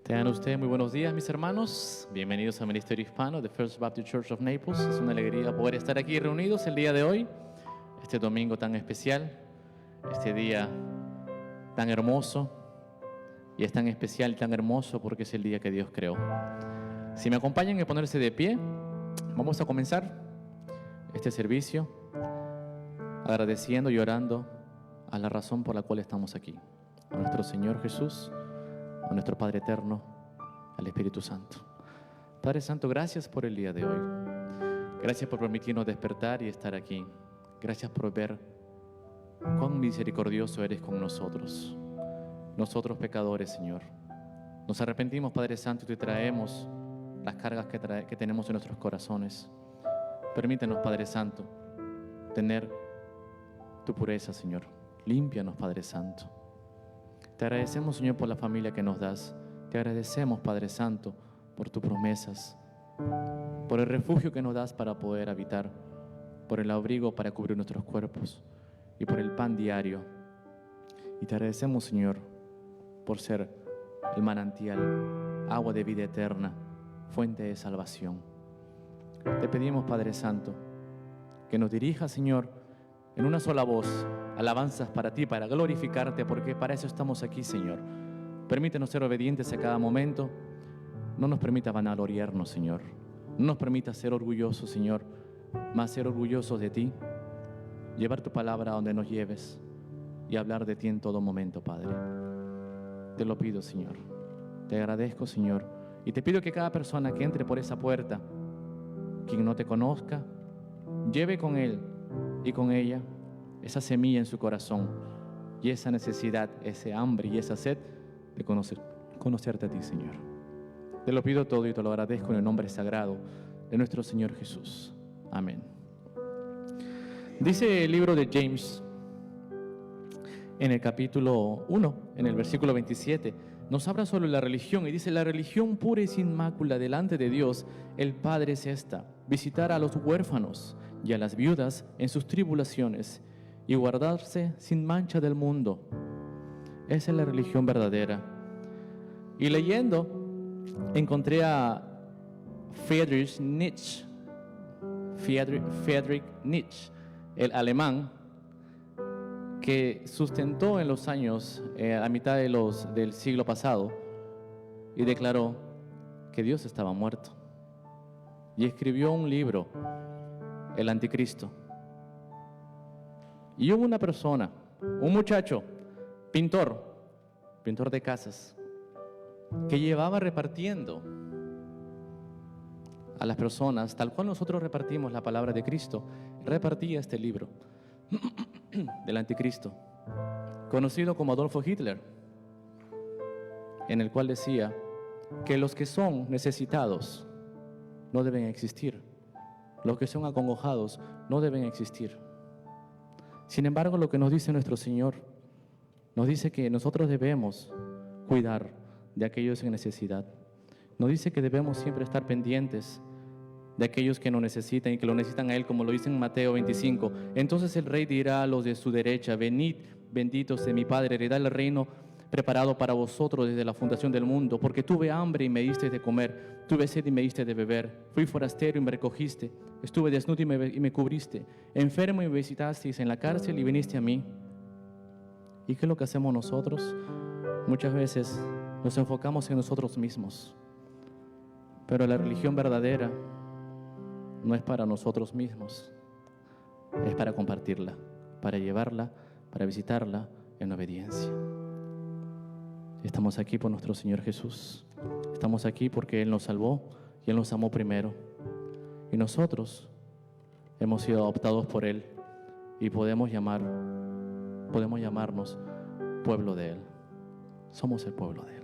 Tengan ustedes muy buenos días, mis hermanos. Bienvenidos al Ministerio Hispano de First Baptist Church of Naples. Es una alegría poder estar aquí reunidos el día de hoy, este domingo tan especial, este día tan hermoso. Y es tan especial y tan hermoso porque es el día que Dios creó. Si me acompañan a ponerse de pie, vamos a comenzar este servicio agradeciendo y orando a la razón por la cual estamos aquí. A nuestro Señor Jesús, a nuestro Padre Eterno, al Espíritu Santo. Padre Santo, gracias por el día de hoy. Gracias por permitirnos despertar y estar aquí. Gracias por ver cuán misericordioso eres con nosotros. Nosotros pecadores, Señor. Nos arrepentimos, Padre Santo, y te traemos las cargas que tenemos en nuestros corazones. Permítenos, Padre Santo, tener tu pureza, Señor. Límpianos, Padre Santo. Te agradecemos, Señor, por la familia que nos das. Te agradecemos, Padre Santo, por tus promesas, por el refugio que nos das para poder habitar, por el abrigo para cubrir nuestros cuerpos y por el pan diario. Y te agradecemos, Señor, por ser el manantial, agua de vida eterna, fuente de salvación. Te pedimos, Padre Santo, que nos dirijas, Señor, en una sola voz, alabanzas para ti, para glorificarte, porque para eso estamos aquí, Señor. Permítenos ser obedientes a cada momento. No nos permita vanagloriarnos, Señor. No nos permita ser orgullosos, Señor, más ser orgullosos de ti, llevar tu palabra a donde nos lleves y hablar de ti en todo momento, Padre. Te lo pido, Señor. Te agradezco, Señor. Y te pido que cada persona que entre por esa puerta, quien no te conozca, lleve con él y con ella esa semilla en su corazón y esa necesidad, ese hambre y esa sed de conocerte a ti, Señor. Te lo pido todo y te lo agradezco en el nombre sagrado de nuestro Señor Jesús. Amén. Dice el libro de James, en el capítulo 1, en el versículo 27, nos habla sobre la religión y dice: la religión pura y sin mácula delante de Dios el Padre es esta: visitar a los huérfanos y a las viudas en sus tribulaciones y guardarse sin mancha del mundo. Esa es la religión verdadera. Y leyendo encontré a Friedrich Nietzsche, el alemán, que sustentó en los años, a mitad del siglo pasado, y declaró que Dios estaba muerto. Y escribió un libro, El Anticristo. Y hubo una persona, un muchacho, pintor de casas, que llevaba repartiendo a las personas, tal cual nosotros repartimos la palabra de Cristo, repartía este libro del Anticristo, conocido como Adolfo Hitler, en el cual decía que los que son necesitados no deben existir, los que son acongojados no deben existir. Sin embargo, lo que nos dice nuestro Señor, nos dice que nosotros debemos cuidar de aquellos en necesidad. Nos dice que debemos siempre estar pendientes de aquellos que nos necesitan y que lo necesitan a Él, como lo dice en Mateo 25. Entonces el Rey dirá a los de su derecha: venid, benditos de mi Padre, heredad el reino preparado para vosotros desde la fundación del mundo, porque tuve hambre y me disteis de comer, tuve sed y me diste de beber, fui forastero y me recogiste, estuve desnudo y me cubriste, enfermo y me visitasteis, en la cárcel y viniste a mí. ¿Y qué es lo que hacemos nosotros? Muchas veces nos enfocamos en nosotros mismos, pero la religión verdadera no es para nosotros mismos, es para compartirla, para llevarla, para visitarla en obediencia. Estamos aquí por nuestro Señor Jesús. Estamos aquí porque Él nos salvó y Él nos amó primero. Y nosotros hemos sido adoptados por Él y podemos llamarnos pueblo de Él. Somos el pueblo de Él.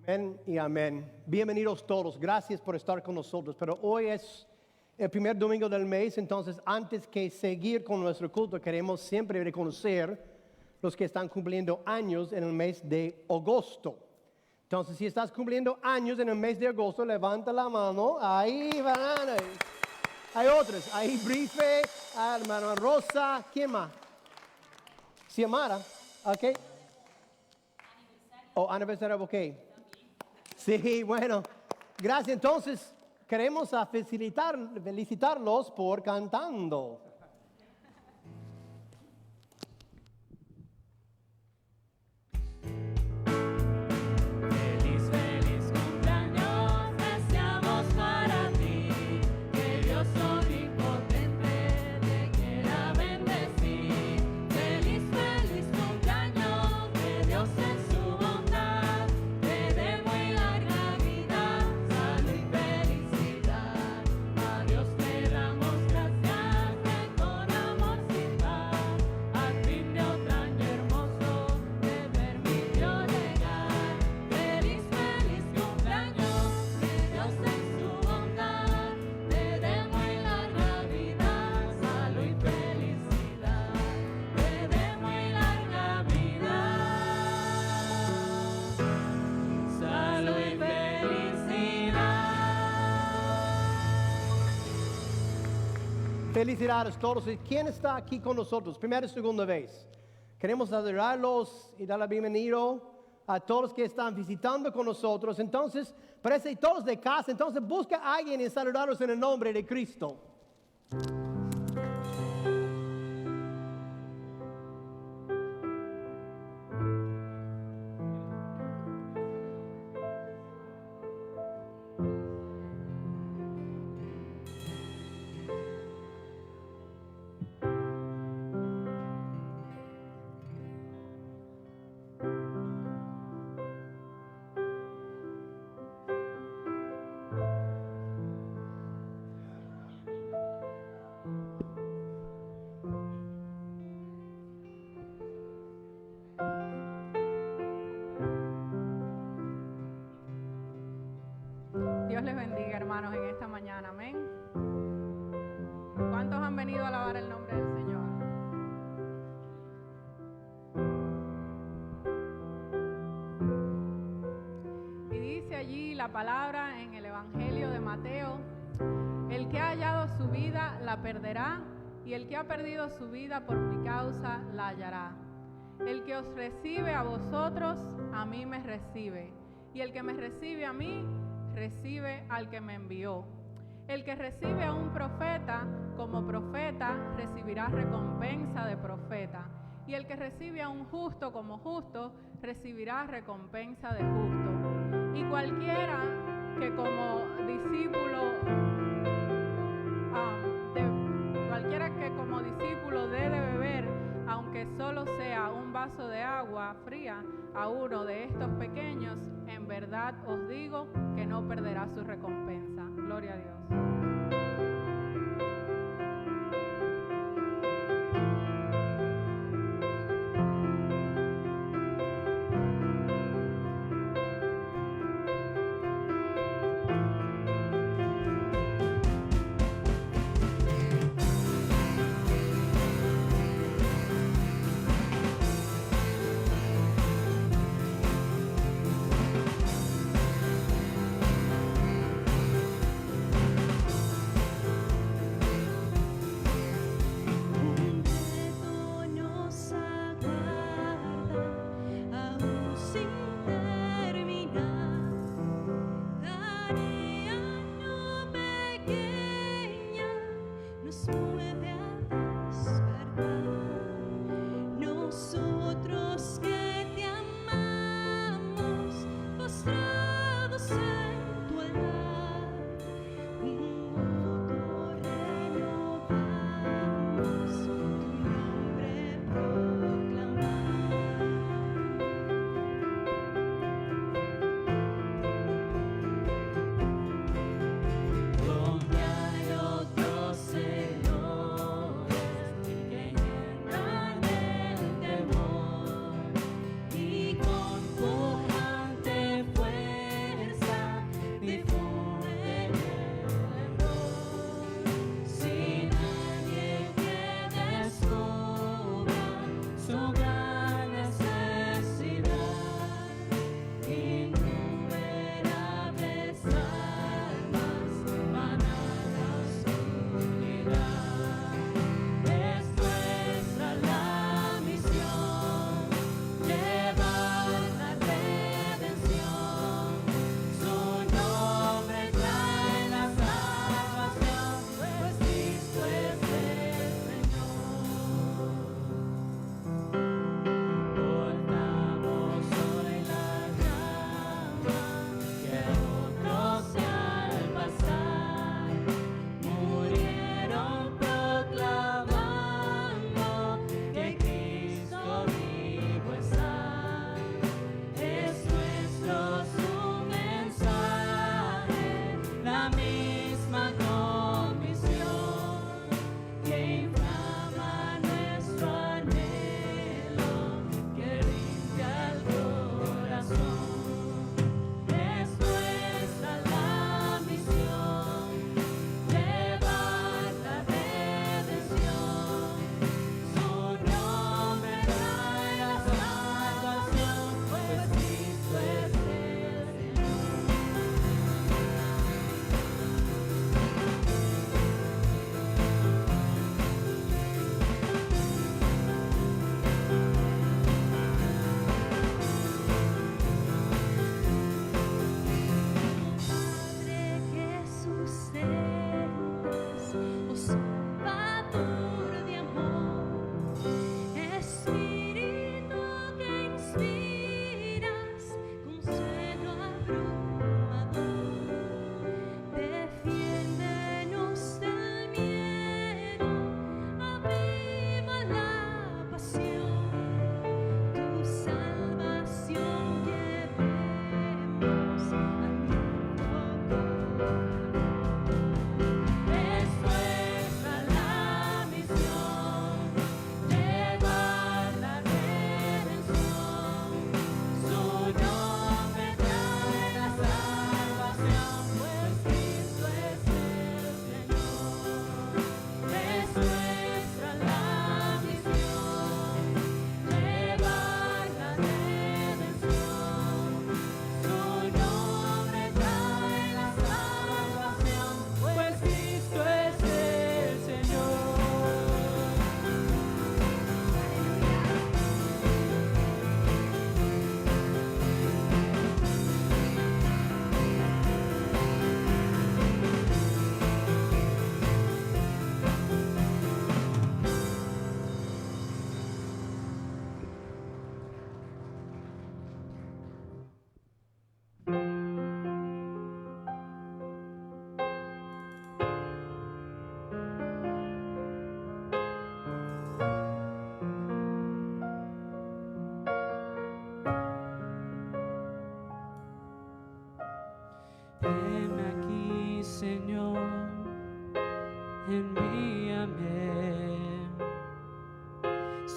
Amén y amén. Bienvenidos todos. Gracias por estar con nosotros. Pero hoy es el primer domingo del mes, entonces antes que seguir con nuestro culto, queremos siempre reconocer los que están cumpliendo años en el mes de agosto. Entonces, si estás cumpliendo años en el mes de agosto, levanta la mano. Ahí van. Hay otros. Ahí Brife, hermano Rosa. ¿Quién más? Xiomara. Ok. Oh, aniversario, ok. Sí, bueno, gracias. Entonces, queremos felicitarlos por cantando. Felicidades a todos. ¿Quién está aquí con nosotros? Primera y segunda vez. Queremos adorarlos y dar la bienvenida a todos que están visitando con nosotros. Entonces, parece todos de casa. Entonces, busca a alguien y saludarlos en el nombre de Cristo. Dios les bendiga, hermanos, en esta mañana. Amén. ¿Cuántos han venido a alabar el nombre del Señor? Y dice allí la palabra en el Evangelio de Mateo: el que ha hallado su vida la perderá, y el que ha perdido su vida por mi causa la hallará. El que os recibe a vosotros, a mí me recibe, y el que me recibe a mí, recibe al que me envió. El que recibe a un profeta como profeta recibirá recompensa de profeta, y el que recibe a un justo como justo recibirá recompensa de justo. Y cualquiera que como discípulo dé de beber, aunque solo sea un vaso de agua fría, a uno de estos pequeños, en verdad os digo que no perderá su recompensa. Gloria a Dios.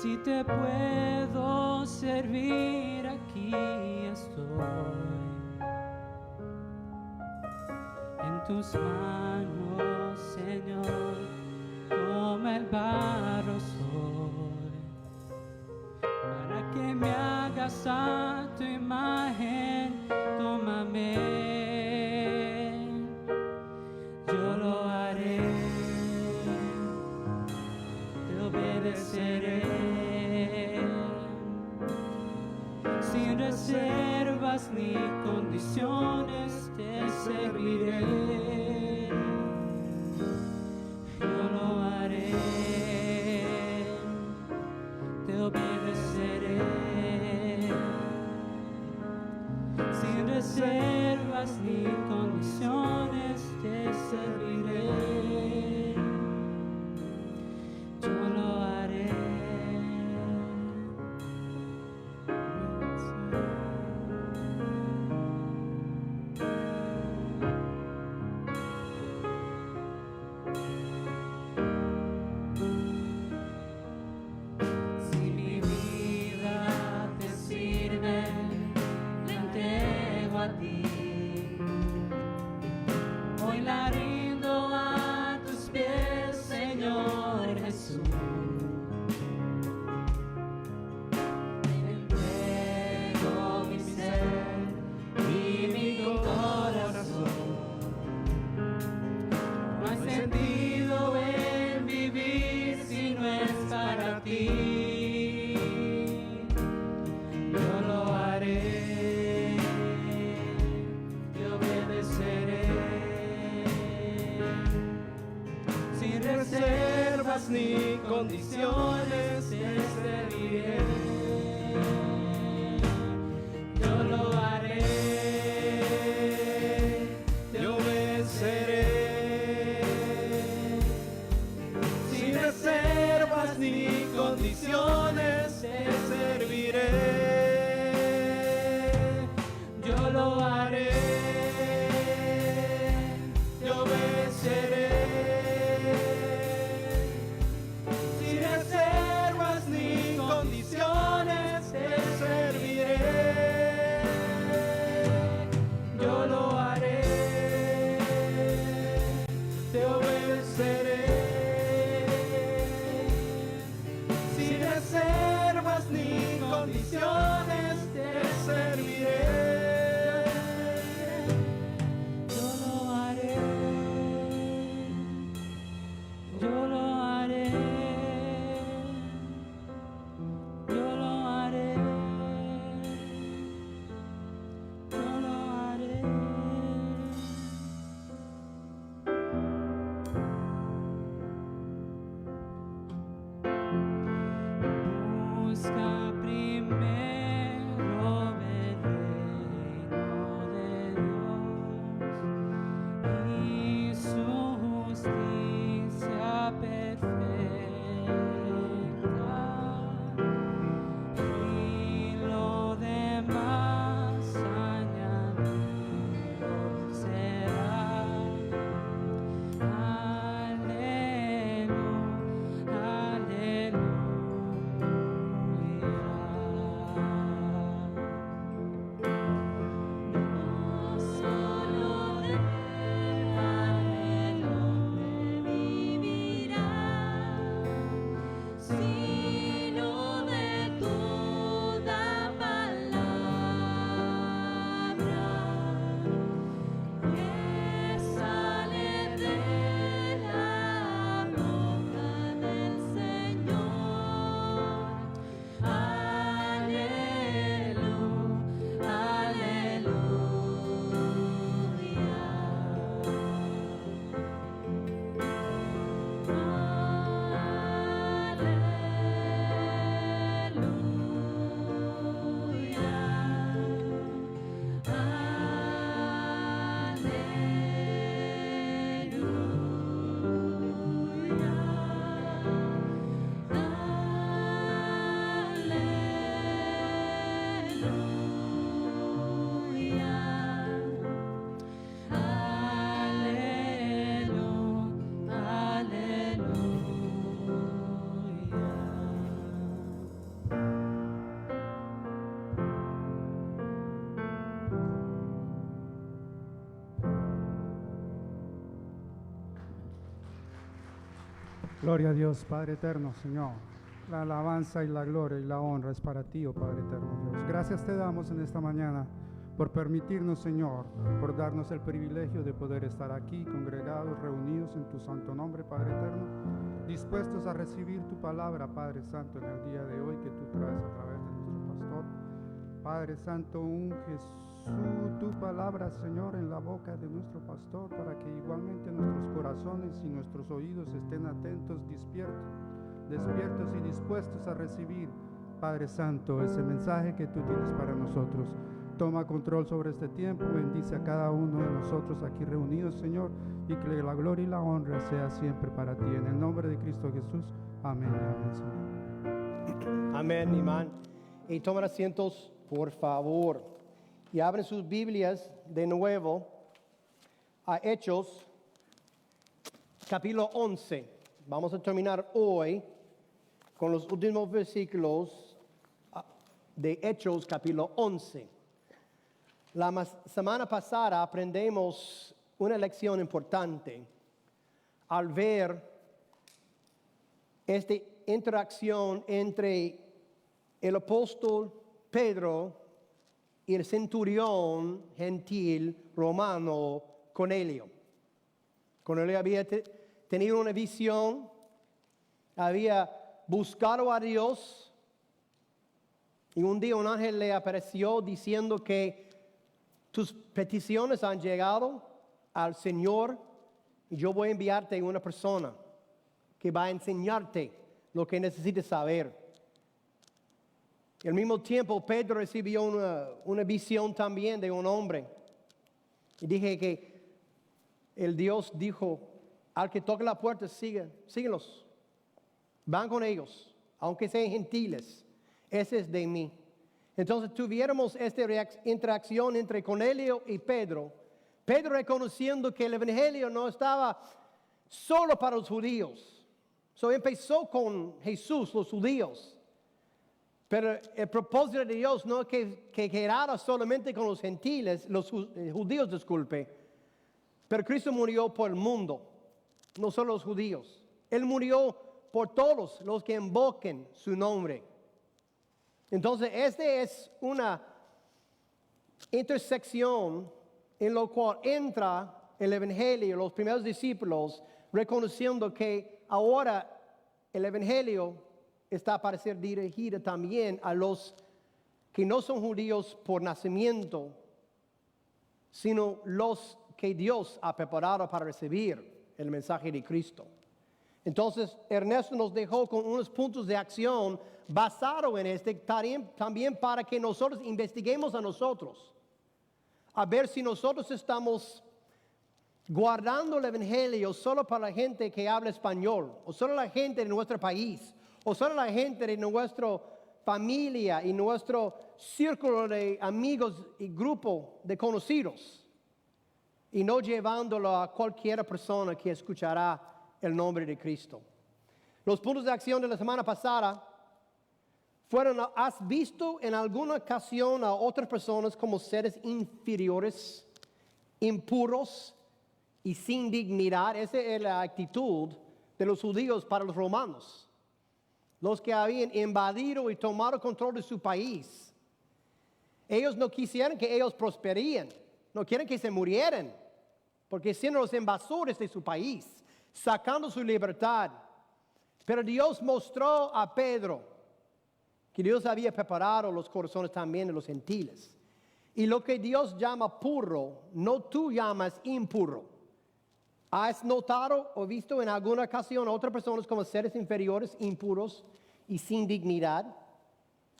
Si te puedo servir, aquí estoy. En tus manos, Señor, como el barro soy, para que me hagas a tu imagen, tómame. Yo lo haré, te obedeceré, sin reservas ni condiciones te serviré. Yo lo haré, te obedeceré, sin reservas ni condiciones te serviré. Yo lo haré. Si mi vida te sirve, la entrego a ti. Hoy la rindo a tus pies, Señor Jesús. Te entrego mi ser y mi corazón. No hay sentido en vivir si no es para ti. Yo lo haré, te obedeceré, sin reservas ni condiciones te serviré. Yo lo haré, te obedeceré, sin reservas ni condiciones te serviré. Yo lo haré, te obedeceré, sin reservas ni condiciones te serviré. Yo lo haré, te obedeceré, sin reservas ni condiciones te serviré. Yo lo haré, yo lo haré, yo lo haré, yo lo haré. Busca primero el reino de Dios y su justicia perfecta, y lo demás añadido será. Aleluya, aleluya. No solo de aleluya vivirá, sino de toda palabra que sale de la boca del Señor. Aleluya, aleluya. Gloria a Dios, Padre eterno, Señor. La alabanza y la gloria y la honra es para ti, oh Padre eterno Dios. Gracias te damos en esta mañana por permitirnos, Señor, por darnos el privilegio de poder estar aquí, congregados, reunidos en tu santo nombre, Padre eterno, dispuestos a recibir tu palabra, Padre Santo, en el día de hoy que tú traes a través de nuestro pastor. Padre Santo, unge tu palabra, Señor, en la boca de nuestro pastor, para que igualmente nuestros corazones y nuestros oídos estén atentos, despiertos y dispuestos a recibir, Padre Santo, ese mensaje que tú tienes para nosotros. Toma control sobre este tiempo, bendice a cada uno de nosotros aquí reunidos, Señor, y que la gloria y la honra sea siempre para ti. En el nombre de Cristo Jesús, amén y amén, Señor. Amén, imán. Y tomen asientos, por favor. Y abren sus Biblias de nuevo a Hechos, capítulo 11. Vamos a terminar hoy con los últimos versículos de Hechos, capítulo 11. La semana pasada aprendemos una lección importante al ver esta interacción entre el apóstol Pedro y el centurión gentil romano Cornelio. Cornelio había tenido una visión, había buscado a Dios, y un día un ángel le apareció diciendo que tus peticiones han llegado al Señor y yo voy a enviarte una persona que va a enseñarte lo que necesitas saber. Al mismo tiempo, Pedro recibió una visión también de un hombre. Y dije que el Dios dijo, al que toque la puerta, síguelos. Van con ellos, aunque sean gentiles. Ese es de mí. Entonces tuviéramos esta interacción entre Cornelio y Pedro. Pedro reconociendo que el evangelio no estaba solo para los judíos. Empezó con Jesús, los judíos. Pero el propósito de Dios no es que quedara solamente con los gentiles, los judíos, disculpe. Pero Cristo murió por el mundo, no solo los judíos. Él murió por todos los que invoquen su nombre. Entonces, esta es una intersección en la cual entra el evangelio, los primeros discípulos, reconociendo que ahora el evangelio está para ser dirigido también a los que no son judíos por nacimiento, sino los que Dios ha preparado para recibir el mensaje de Cristo. Entonces, Ernesto nos dejó con unos puntos de acción basado en este, también para que nosotros investiguemos a nosotros, a ver si nosotros estamos guardando el evangelio solo para la gente que habla español, o solo la gente de nuestro país, o solo la gente de nuestra familia y nuestro círculo de amigos y grupo de conocidos, y no llevándolo a cualquier persona que escuchará el nombre de Cristo. Los puntos de acción de la semana pasada fueron: ¿has visto en alguna ocasión a otras personas como seres inferiores, impuros y sin dignidad? Esa es la actitud de los judíos para los romanos, los que habían invadido y tomado control de su país. Ellos no quisieran que ellos prosperían, no quieren que se murieran, porque siendo los invasores de su país, sacando su libertad. Pero Dios mostró a Pedro que Dios había preparado los corazones también de los gentiles. Y lo que Dios llama puro, no tú llamas impuro. ¿Has notado o visto en alguna ocasión a otras personas como seres inferiores, impuros y sin dignidad?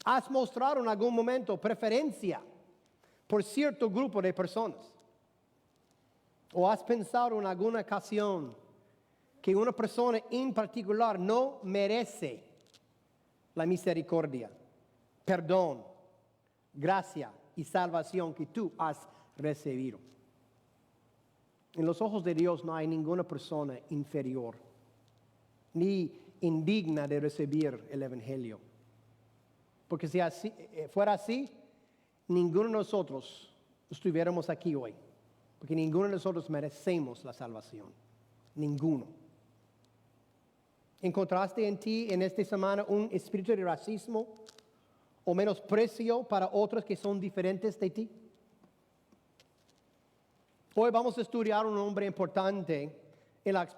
¿Has mostrado en algún momento preferencia por cierto grupo de personas? ¿O has pensado en alguna ocasión que una persona en particular no merece la misericordia, perdón, gracia y salvación que tú has recibido? En los ojos de Dios no hay ninguna persona inferior ni indigna de recibir el evangelio. Porque si fuera así, ninguno de nosotros estuviéramos aquí hoy. Porque ninguno de nosotros merecemos la salvación. Ninguno. ¿Encontraste en ti en esta semana un espíritu de racismo o menosprecio para otros que son diferentes de ti? Hoy vamos a estudiar un hombre importante en la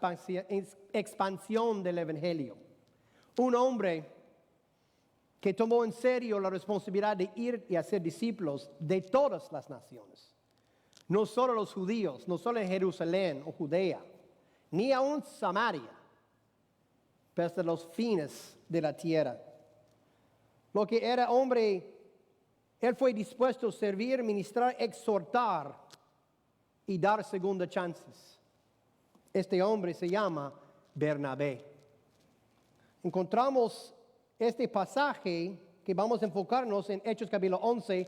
expansión del Evangelio. Un hombre que tomó en serio la responsabilidad de ir y hacer discípulos de todas las naciones. No solo los judíos, no solo en Jerusalén o Judea, ni aún Samaria, pero hasta los fines de la tierra. Lo que era hombre, él fue dispuesto a servir, ministrar, exhortar y dar segundas chances. Este hombre se llama Bernabé. Encontramos este pasaje que vamos a enfocarnos en Hechos capítulo 11,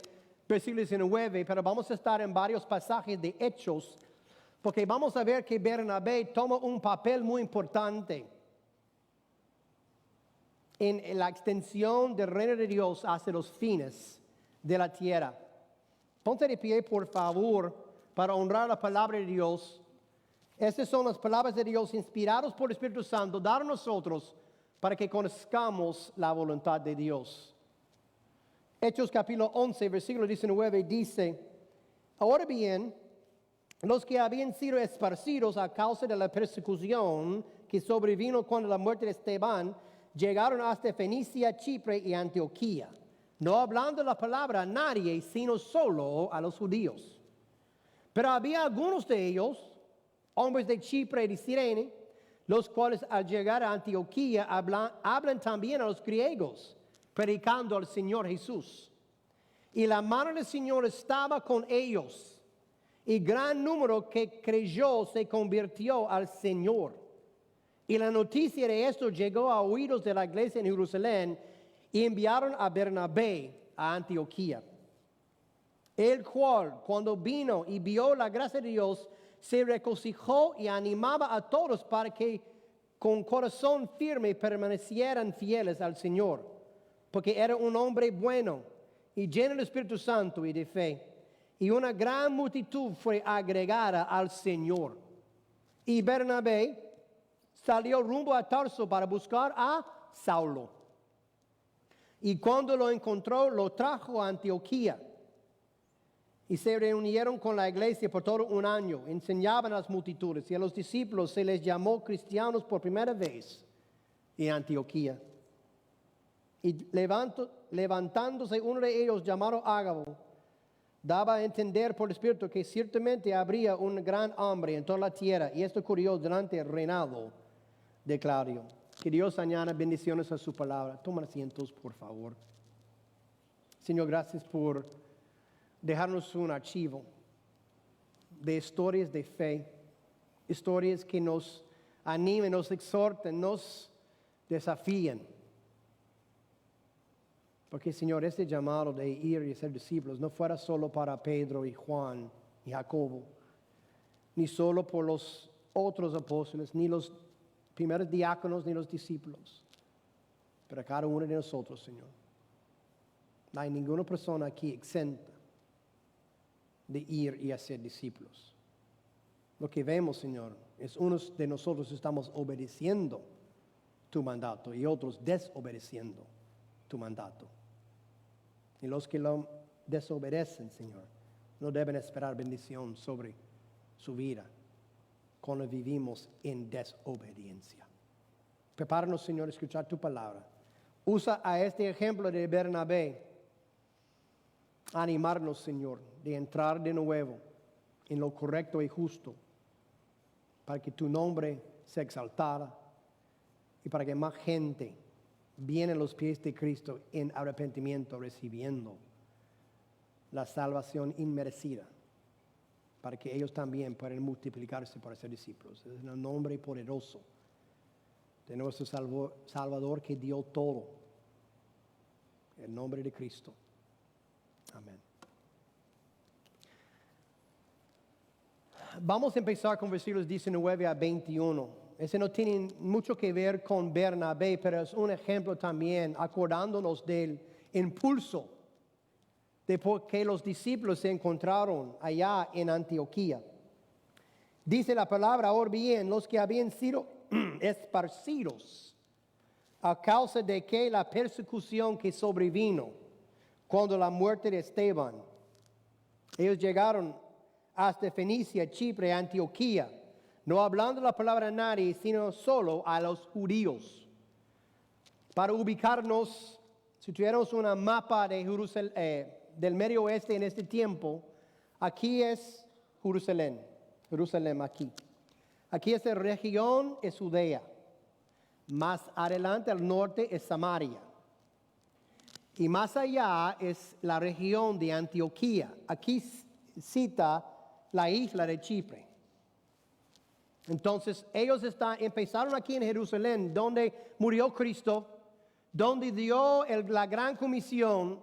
versículo 19, pero vamos a estar en varios pasajes de Hechos, porque vamos a ver que Bernabé toma un papel muy importante en la extensión del reino de Dios hacia los fines de la tierra. Ponte de pie, por favor, para honrar la palabra de Dios. Estas son las palabras de Dios inspiradas por el Espíritu Santo, dadas a nosotros para que conozcamos la voluntad de Dios. Hechos capítulo 11, versículo 19 dice: ahora bien, los que habían sido esparcidos a causa de la persecución que sobrevino cuando la muerte de Esteban, llegaron hasta Fenicia, Chipre y Antioquía, no hablando la palabra a nadie, sino solo a los judíos. Pero había algunos de ellos, hombres de Chipre y de Cirene, los cuales al llegar a Antioquía hablan también a los griegos, predicando al Señor Jesús. Y la mano del Señor estaba con ellos, y gran número que creyó se convirtió al Señor. Y la noticia de esto llegó a oídos de la iglesia en Jerusalén, y enviaron a Bernabé a Antioquía. El cual, cuando vino y vio la gracia de Dios, se regocijó y animaba a todos para que con corazón firme permanecieran fieles al Señor, porque era un hombre bueno y lleno del Espíritu Santo y de fe, y una gran multitud fue agregada al Señor. Y Bernabé salió rumbo a Tarso para buscar a Saulo, y cuando lo encontró, lo trajo a Antioquía. Y se reunieron con la iglesia por todo un año, enseñaban a las multitudes, y a los discípulos se les llamó cristianos por primera vez en Antioquía. Y levantándose uno de ellos, llamado Ágabo, daba a entender por el Espíritu que ciertamente habría un gran hambre en toda la tierra, y esto ocurrió durante el reinado de Claudio. Que Dios añada bendiciones a su palabra. Tomen asientos, por favor. Señor, gracias por dejarnos un archivo de historias de fe, historias que nos animen, nos exhorten, nos desafíen. Porque, Señor, este llamado de ir y ser discípulos no fuera solo para Pedro y Juan y Jacobo, ni solo por los otros apóstoles, ni los primeros diáconos, ni los discípulos, pero a cada uno de nosotros, Señor. No hay ninguna persona aquí exenta de ir y hacer discípulos. Lo que vemos, Señor, es unos de nosotros estamos obedeciendo tu mandato y otros desobedeciendo tu mandato. Y los que lo desobedecen, Señor, no deben esperar bendición sobre su vida cuando vivimos en desobediencia. Prepáranos, Señor, a escuchar tu palabra. Usa a este ejemplo de Bernabé a animarnos, Señor, de entrar de nuevo en lo correcto y justo, para que tu nombre sea exaltado y para que más gente viene a los pies de Cristo en arrepentimiento, recibiendo la salvación inmerecida, para que ellos también puedan multiplicarse para ser discípulos. Es en el nombre poderoso de nuestro Salvador que dio todo, en el nombre de Cristo. Amén. Vamos a empezar con versículos 19 a 21. Ese no tiene mucho que ver con Bernabé, pero es un ejemplo también, acordándonos del impulso de por qué los discípulos se encontraron allá en Antioquía. Dice la palabra: ahora bien, los que habían sido esparcidos a causa de que la persecución que sobrevino cuando la muerte de Esteban. Ellos llegaron hasta Fenicia, Chipre, Antioquía, no hablando la palabra a nadie, sino solo a los judíos. Para ubicarnos, si tuviéramos una mapa de del Medio Oeste en este tiempo, aquí es Jerusalén aquí. Aquí esta región es Judea. Más adelante al norte es Samaria. Y más allá es la región de Antioquía. Aquí cita la isla de Chipre. Entonces ellos empezaron aquí en Jerusalén, donde murió Cristo, donde dio la gran comisión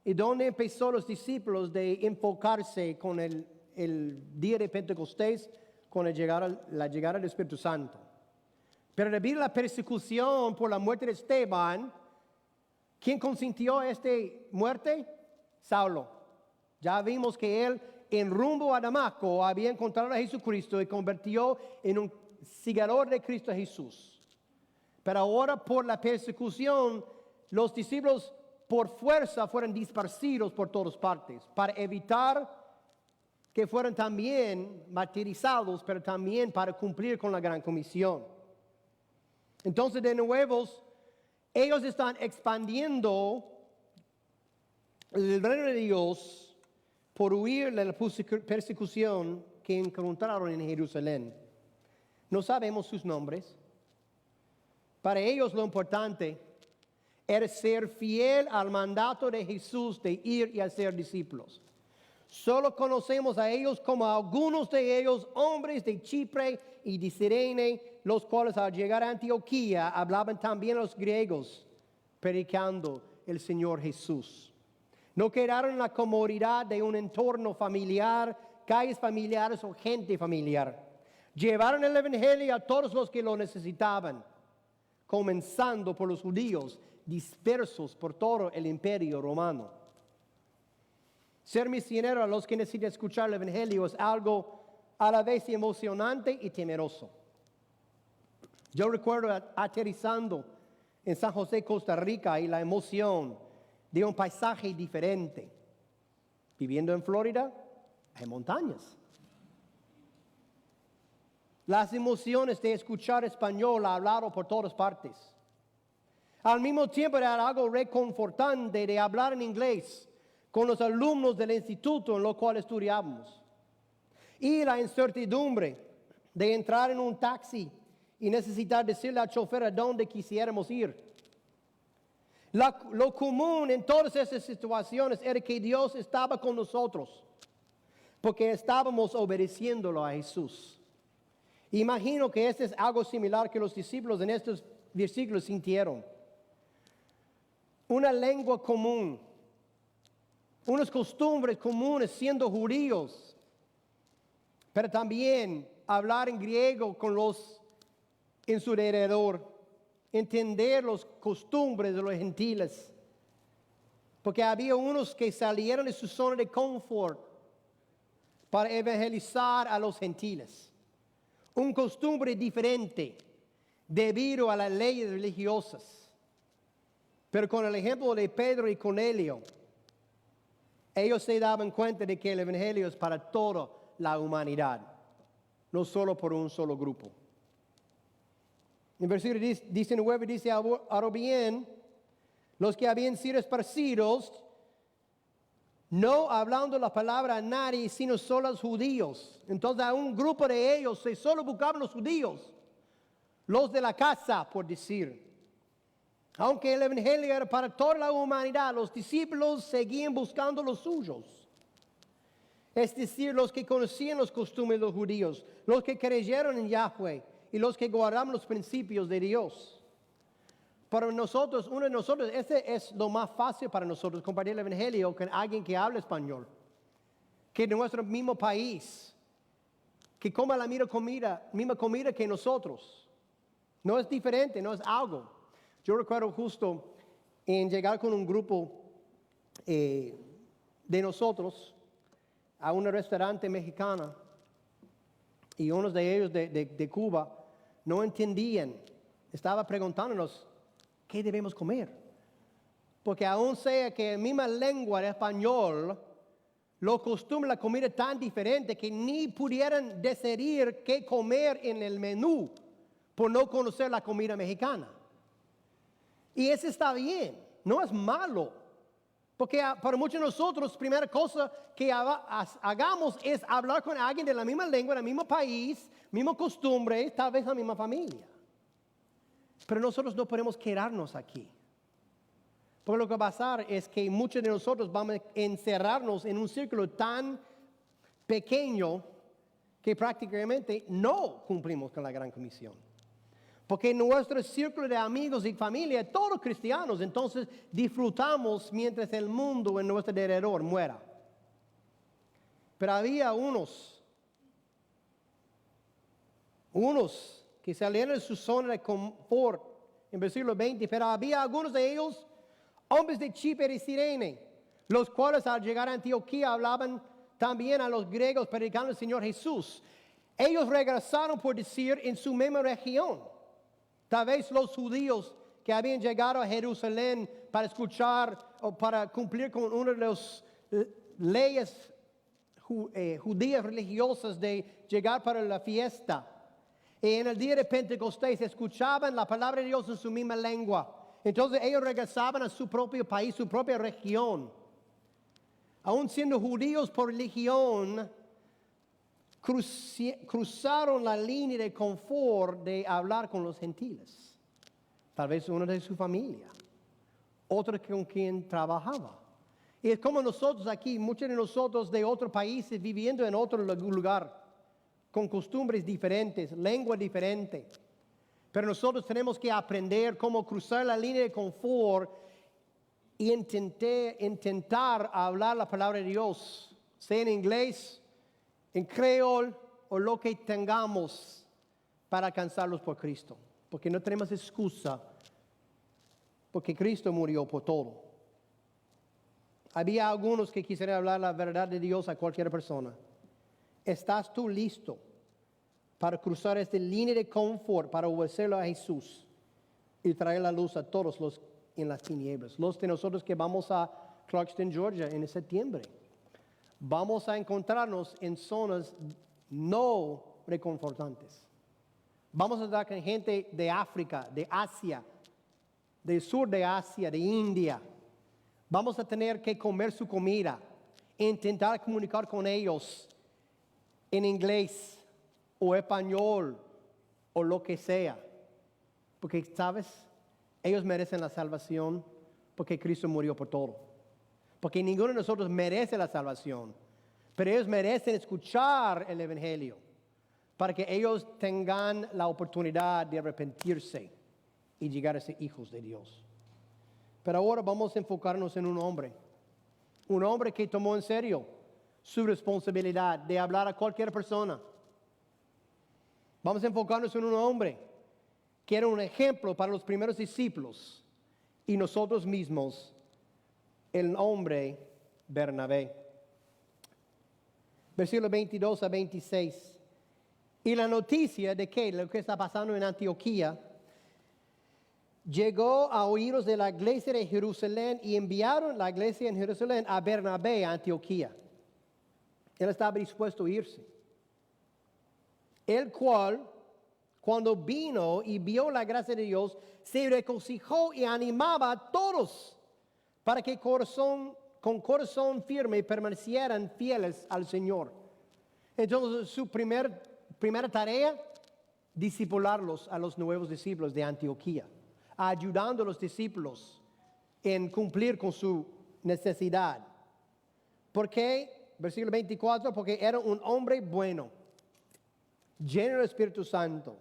y donde empezó los discípulos de enfocarse con el día de Pentecostés, con la llegada del Espíritu Santo. Pero debido a la persecución por la muerte de Esteban, ¿quién consintió esta muerte? Saulo. Ya vimos que él en rumbo a Damasco había encontrado a Jesucristo y convirtió en un seguidor de Cristo Jesús. Pero ahora por la persecución, los discípulos por fuerza fueron dispersidos por todas partes para evitar que fueran también martirizados, pero también para cumplir con la gran comisión. Entonces, de nuevo, ellos están expandiendo el reino de Dios por huir de la persecución que encontraron en Jerusalén. No sabemos sus nombres. Para ellos lo importante era ser fiel al mandato de Jesús de ir y hacer discípulos. Solo conocemos a ellos como algunos de ellos, hombres de Chipre y de Cirene, los cuales al llegar a Antioquía hablaban también los griegos, predicando el Señor Jesús. No quedaron en la comodidad de un entorno familiar, calles familiares o gente familiar. Llevaron el evangelio a todos los que lo necesitaban, comenzando por los judíos dispersos por todo el imperio romano. Ser misionero a los que necesitan escuchar el evangelio es algo a la vez emocionante y temeroso. Yo recuerdo aterrizando en San José, Costa Rica, y la emoción de un paisaje diferente. Viviendo en Florida, hay montañas. Las emociones de escuchar español hablado por todas partes. Al mismo tiempo era algo reconfortante de hablar en inglés con los alumnos del instituto en lo cual estudiábamos. Y la incertidumbre de entrar en un taxi y necesitar decirle al chofer a dónde quisiéramos ir. Lo común en todas esas situaciones era que Dios estaba con nosotros, porque estábamos obedeciéndolo a Jesús. Imagino que este es algo similar que los discípulos en estos versículos sintieron. Una lengua común, unas costumbres comunes siendo judíos, pero también hablar en griego con los en su alrededor, entender las costumbres de los gentiles, porque había unos que salieron de su zona de confort para evangelizar a los gentiles. Una costumbre diferente debido a las leyes religiosas. Pero con el ejemplo de Pedro y Cornelio, ellos se daban cuenta de que el evangelio es para toda la humanidad, no solo por un solo grupo. En versículo 19 dice, ahora bien, los que habían sido esparcidos, no hablando la palabra a nadie, sino solo a los judíos. Entonces a un grupo de ellos se solo buscaban los judíos, los de la casa, por decir. Aunque el evangelio era para toda la humanidad, los discípulos seguían buscando los suyos. Es decir, los que conocían los costumbres de los judíos, los que creyeron en Yahweh y los que guardaban los principios de Dios. Para nosotros, uno de nosotros, este es lo más fácil para nosotros, compartir el evangelio con alguien que habla español, que de nuestro mismo país, que coma la misma comida que nosotros. No es diferente, no es algo. Yo recuerdo justo en llegar con un grupo de nosotros a un restaurante mexicano y unos de ellos de Cuba no entendían. Estaba preguntándonos ¿qué debemos comer? Porque aún sea que en misma lengua de español, los costumbres, la comida es tan diferente que ni pudieran decidir qué comer en el menú por no conocer la comida mexicana. Y eso está bien, no es malo. Porque para muchos de nosotros, primera cosa que hagamos es hablar con alguien de la misma lengua, del mismo país, misma costumbre, tal vez la misma familia. Pero nosotros no podemos quedarnos aquí. Porque lo que va a pasar es que muchos de nosotros vamos a encerrarnos en un círculo tan pequeño que prácticamente no cumplimos con la gran comisión. Porque en nuestro círculo de amigos y familia, todos cristianos, entonces disfrutamos mientras el mundo en nuestro alrededor muera. Pero había unos que salieron de su zona de confort, en versículo 20, pero había algunos de ellos, hombres de Chipre y Cirene, los cuales al llegar a Antioquía hablaban también a los griegos predicando al Señor Jesús. Ellos regresaron, por decir, en su misma región. Tal vez los judíos que habían llegado a Jerusalén para escuchar o para cumplir con una de las leyes judías religiosas de llegar para la fiesta. Y en el día de Pentecostés escuchaban la palabra de Dios en su misma lengua. Entonces ellos regresaban a su propio país, su propia región. Aún siendo judíos por religión, cruzaron la línea de confort de hablar con los gentiles. Tal vez uno de su familia, otro con quien trabajaba. Y es como nosotros aquí, muchos de nosotros de otros países viviendo en otro lugar, con costumbres diferentes, lengua diferente. Pero nosotros tenemos que aprender cómo cruzar la línea de confort y intentar hablar la palabra de Dios, sea en inglés, en creol o lo que tengamos para alcanzarlos por Cristo. Porque no tenemos excusa, porque Cristo murió por todo. Había algunos que quisieran hablar la verdad de Dios a cualquier persona. ¿Estás tú listo para cruzar esta línea de confort, para obedecerlo a Jesús y traer la luz a todos los en las tinieblas? Los de nosotros que vamos a Clarkston, Georgia, en septiembre, vamos a encontrarnos en zonas no reconfortantes. Vamos a estar con gente de África, de Asia, del sur de Asia, de India. Vamos a tener que comer su comida, intentar comunicar con ellos en inglés o español o lo que sea. Porque, ¿sabes? Ellos merecen la salvación porque Cristo murió por todo. Porque ninguno de nosotros merece la salvación, pero ellos merecen escuchar el Evangelio para que ellos tengan la oportunidad de arrepentirse y llegar a ser hijos de Dios. Pero ahora vamos a enfocarnos en un hombre que tomó en serio su responsabilidad de hablar a cualquier persona. Vamos a enfocarnos en un hombre que era un ejemplo para los primeros discípulos y nosotros mismos, el hombre Bernabé. Versículos 22 a 26. Y la noticia de que lo que está pasando en Antioquía llegó a oídos de la iglesia de Jerusalén y enviaron la iglesia en Jerusalén a Bernabé a Antioquía. Él estaba dispuesto a irse. El cual, cuando vino y vio la gracia de Dios, se regocijó y animaba a todos para que con corazón firme permanecieran fieles al Señor. Entonces su primera tarea, discipularlos a los nuevos discípulos de Antioquía, ayudando a los discípulos en cumplir con su necesidad. ¿Por qué? Versículo 24, porque era un hombre bueno, lleno del Espíritu Santo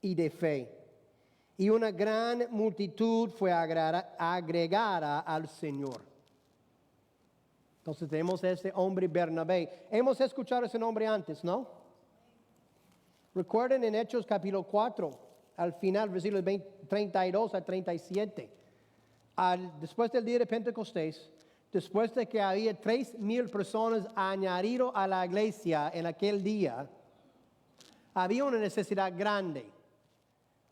y de fe. Y una gran multitud fue agregada al Señor. Entonces tenemos a este hombre Bernabé. Hemos escuchado ese nombre antes, ¿no? Recuerden en Hechos capítulo 4, al final, versículos 32 a 37. Después del día de Pentecostés, después de que había 3,000 personas añadido a la iglesia en aquel día, había una necesidad grande.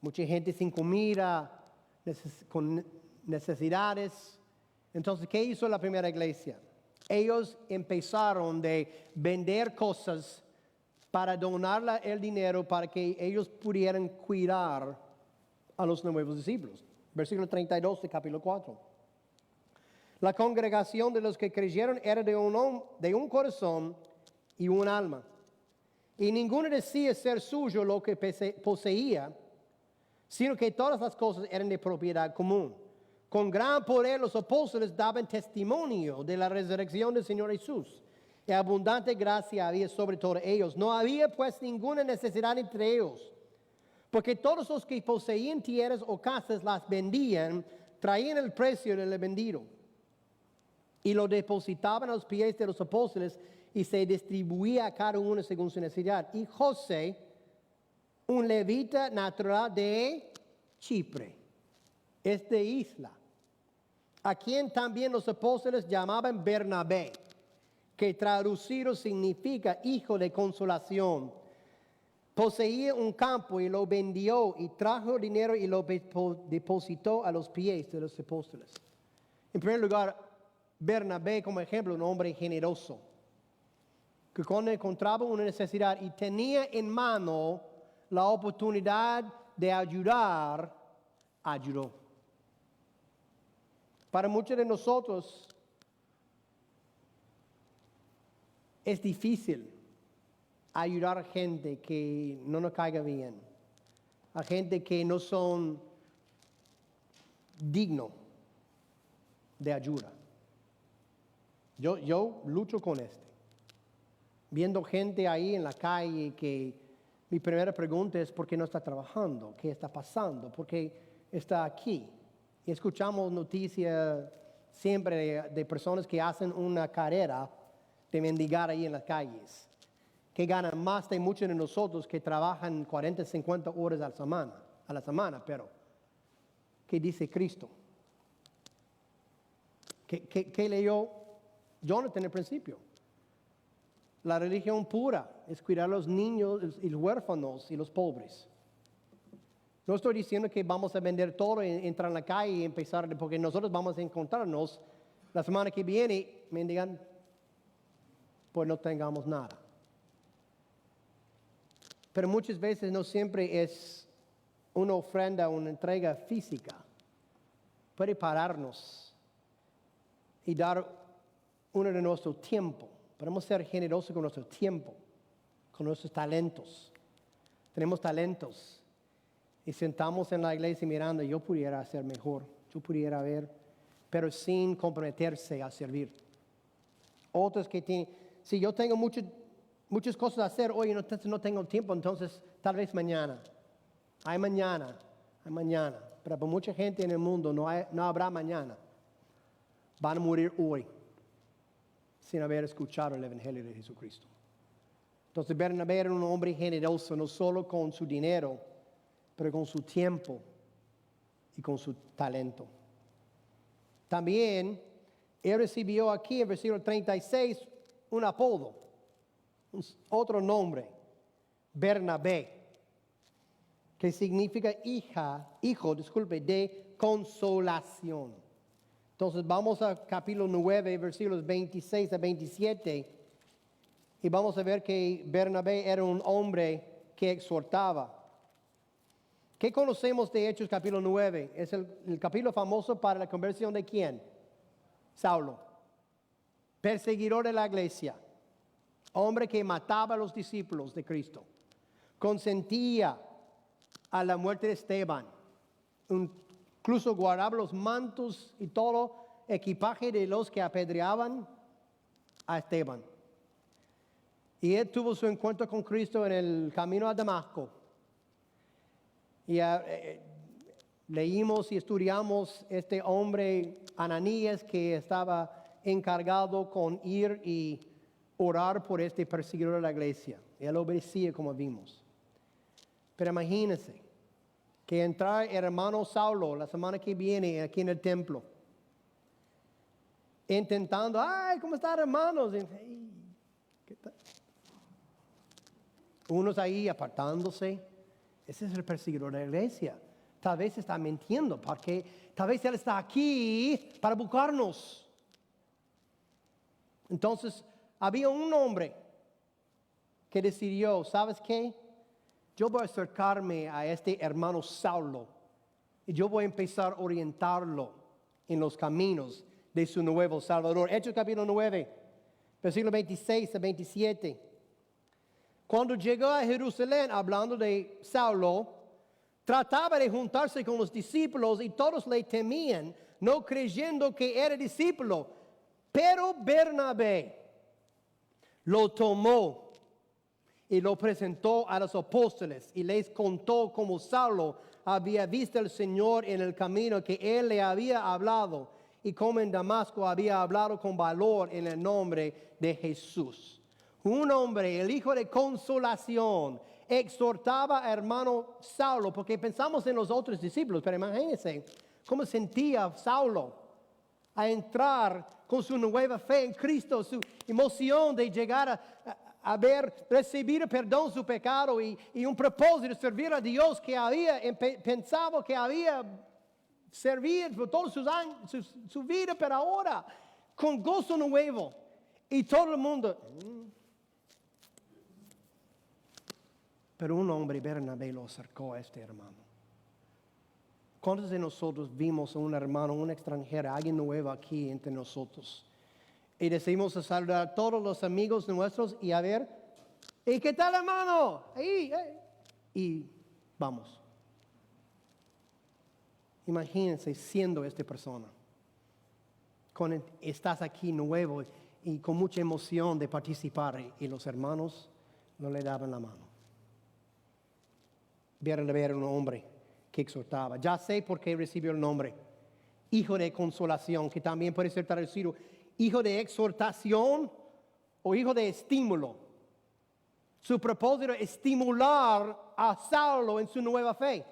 Mucha gente sin comida, con necesidades. Entonces, ¿qué hizo la primera iglesia? Ellos empezaron de vender cosas para donar el dinero para que ellos pudieran cuidar a los nuevos discípulos. Versículo 32 de capítulo 4. La congregación de los que creyeron era de un corazón y un alma. Y ninguno decía ser suyo lo que poseía, sino que todas las cosas eran de propiedad común. Con gran poder los apóstoles daban testimonio de la resurrección del Señor Jesús. Y abundante gracia había sobre todos ellos. No había pues ninguna necesidad entre ellos, porque todos los que poseían tierras o casas las vendían, traían el precio del vendido y lo depositaban a los pies de los apóstoles, y se distribuía a cada uno según su necesidad. Y José, un levita natural de Chipre, esta isla, a quien también los apóstoles llamaban Bernabé, que traducido significa hijo de consolación, poseía un campo y lo vendió y trajo dinero y lo depositó a los pies de los apóstoles. En primer lugar, Bernabé como ejemplo, un hombre generoso, que cuando encontraba una necesidad y tenía en mano la oportunidad de ayudar, ayudó. Para muchos de nosotros es difícil ayudar a gente que no nos caiga bien, a gente que no son dignos de ayuda. Yo lucho con esto. Viendo gente ahí en la calle que mi primera pregunta es ¿por qué no está trabajando? ¿Qué está pasando? ¿Por qué está aquí? Y escuchamos noticias siempre de personas que hacen una carrera de mendigar ahí en las calles, que ganan más de muchos de nosotros que trabajan 40, 50 horas a la semana, pero ¿qué dice Cristo? ¿Qué leyó Jonathan al principio? La religión pura es cuidar a los niños y los huérfanos y los pobres. No estoy diciendo que vamos a vender todo, entrar en la calle y empezar, porque nosotros vamos a encontrarnos la semana que viene, mendigan, pues no tengamos nada. Pero muchas veces no siempre es una ofrenda, una entrega física. Puede pararnos y dar uno de nuestro tiempo. Podemos ser generosos con nuestro tiempo, con nuestros talentos. Tenemos talentos y sentamos en la iglesia mirando, yo pudiera hacer mejor, yo pudiera ver, pero sin comprometerse a servir. Otros que tienen, si yo tengo muchas cosas a hacer hoy, entonces no tengo tiempo, entonces tal vez mañana. Hay mañana. Pero para mucha gente en el mundo no habrá mañana. Van a morir hoy sin haber escuchado el Evangelio de Jesucristo. Entonces Bernabé era un hombre generoso, no solo con su dinero, pero con su tiempo y con su talento. También él recibió aquí en versículo 36 un apodo, otro nombre, Bernabé, que significa hijo de consolación. Entonces vamos a capítulo 9, versículos 26 a 27, y vamos a ver que Bernabé era un hombre que exhortaba. ¿Qué conocemos de Hechos capítulo 9? Es el capítulo famoso para la conversión de ¿quién? Saulo, perseguidor de la iglesia, hombre que mataba a los discípulos de Cristo, consentía a la muerte de Esteban, incluso guardaba los mantos y todo equipaje de los que apedreaban a Esteban. Y él tuvo su encuentro con Cristo en el camino a Damasco. Y leímos y estudiamos este hombre Ananías que estaba encargado con ir y orar por este perseguidor de la iglesia. Él obedecía como vimos. Pero imagínense que entra el hermano Saulo la semana que viene aquí en el templo, intentando, ¿cómo están hermanos? ¿Qué tal? Unos ahí apartándose. Ese es el perseguidor de la iglesia, Tal vez está mintiendo, porque tal vez Él está aquí para buscarnos. Entonces, había un hombre que decidió, ¿sabes qué? Yo voy a acercarme a este hermano Saulo y yo voy a empezar a orientarlo en los caminos de su nuevo Salvador. Hechos capítulo 9, versículo 26 a 27. Cuando llegó a Jerusalén, hablando de Saulo, trataba de juntarse con los discípulos y todos le temían, no creyendo que era discípulo. Pero Bernabé lo tomó y lo presentó a los apóstoles y les contó cómo Saulo había visto al Señor en el camino, que Él le había hablado y cómo en Damasco había hablado con valor en el nombre de Jesús. Un hombre, el hijo de consolación, exhortaba a hermano Saulo, porque pensamos en los otros discípulos, pero imagínense cómo sentía Saulo a entrar con su nueva fe en Cristo, su emoción de llegar a haber recibido perdón su pecado y un propósito de servir a Dios que había pensado que había servido por todos sus años, su vida, pero ahora con gozo nuevo y todo el mundo. Pero un hombre, Bernabé, lo acercó a este hermano. ¿Cuántos de nosotros vimos a un hermano, un extranjero, alguien nuevo aquí entre nosotros? Y decimos a saludar a todos los amigos nuestros y a ver, ¿y qué tal, hermano? Ahí. Y vamos. Imagínense siendo esta persona. Estás aquí nuevo y con mucha emoción de participar y los hermanos no le daban la mano. Bernabé era un hombre que exhortaba. Ya sé por qué recibió el nombre. Hijo de consolación, que también puede ser traducido hijo de exhortación o hijo de estímulo. Su propósito es estimular a Saulo en su nueva fe.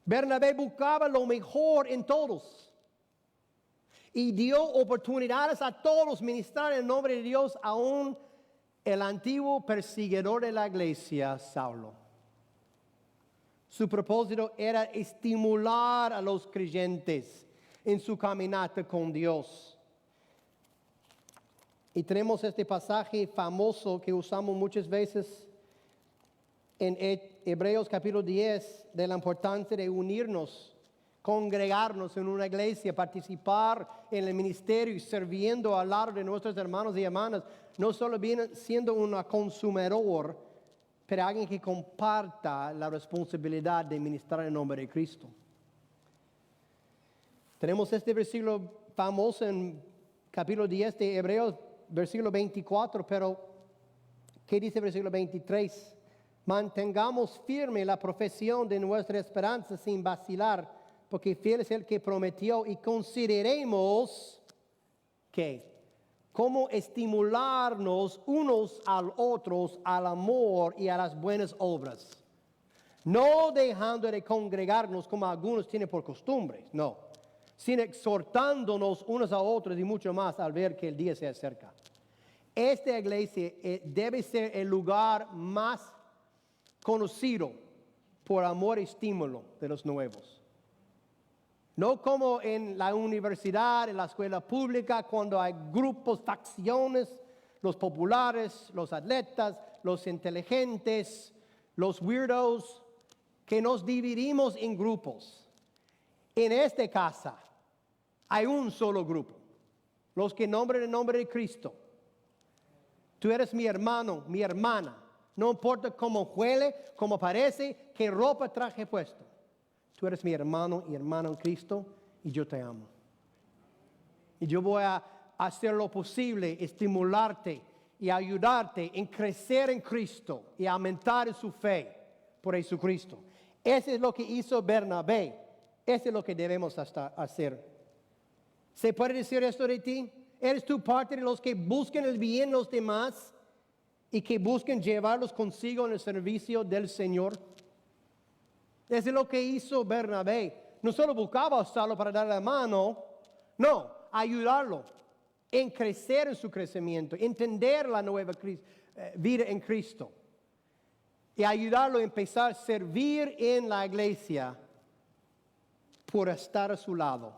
Bernabé buscaba lo mejor en todos y dio oportunidades a todos ministrar en el nombre de Dios, aún el antiguo perseguidor de la iglesia, Saulo. Su propósito era estimular a los creyentes en su caminata con Dios. Y tenemos este pasaje famoso que usamos muchas veces en Hebreos capítulo 10, de la importancia de unirnos, congregarnos en una iglesia, participar en el ministerio y sirviendo al lado de nuestros hermanos y hermanas. No solo viene siendo un consumidor, pero alguien que comparta la responsabilidad de ministrar en nombre de Cristo. Tenemos este versículo famoso en capítulo 10 de Hebreos, versículo 24, pero ¿qué dice el versículo 23? Mantengamos firme la profesión de nuestra esperanza sin vacilar, porque fiel es el que prometió, y consideremos que cómo estimularnos unos a otros al amor y a las buenas obras, no dejando de congregarnos como algunos tienen por costumbre, no, sino exhortándonos unos a otros y mucho más al ver que el día se acerca. Esta iglesia debe ser el lugar más conocido por amor y estímulo de los nuevos. No como en la universidad, en la escuela pública, cuando hay grupos, facciones, los populares, los atletas, los inteligentes, los weirdos, que nos dividimos en grupos. En esta casa hay un solo grupo, los que nombran el nombre de Cristo. Tú eres mi hermano, mi hermana. No importa cómo huele, cómo parece, qué ropa traje puesto. Tú eres mi hermano y hermana en Cristo y yo te amo. Y yo voy a hacer lo posible, estimularte y ayudarte en crecer en Cristo y aumentar en su fe por Jesucristo. Eso es lo que hizo Bernabé. Eso es lo que debemos hacer. ¿Se puede decir esto de ti? ¿Eres tú parte de los que buscan el bien de los demás y que buscan llevarlos consigo en el servicio del Señor? Eso es lo que hizo Bernabé. No solo buscaba a Saulo para darle la mano, no, ayudarlo en crecer en su crecimiento, entender la nueva vida en Cristo. y ayudarlo a empezar a servir en la iglesia por estar a su lado,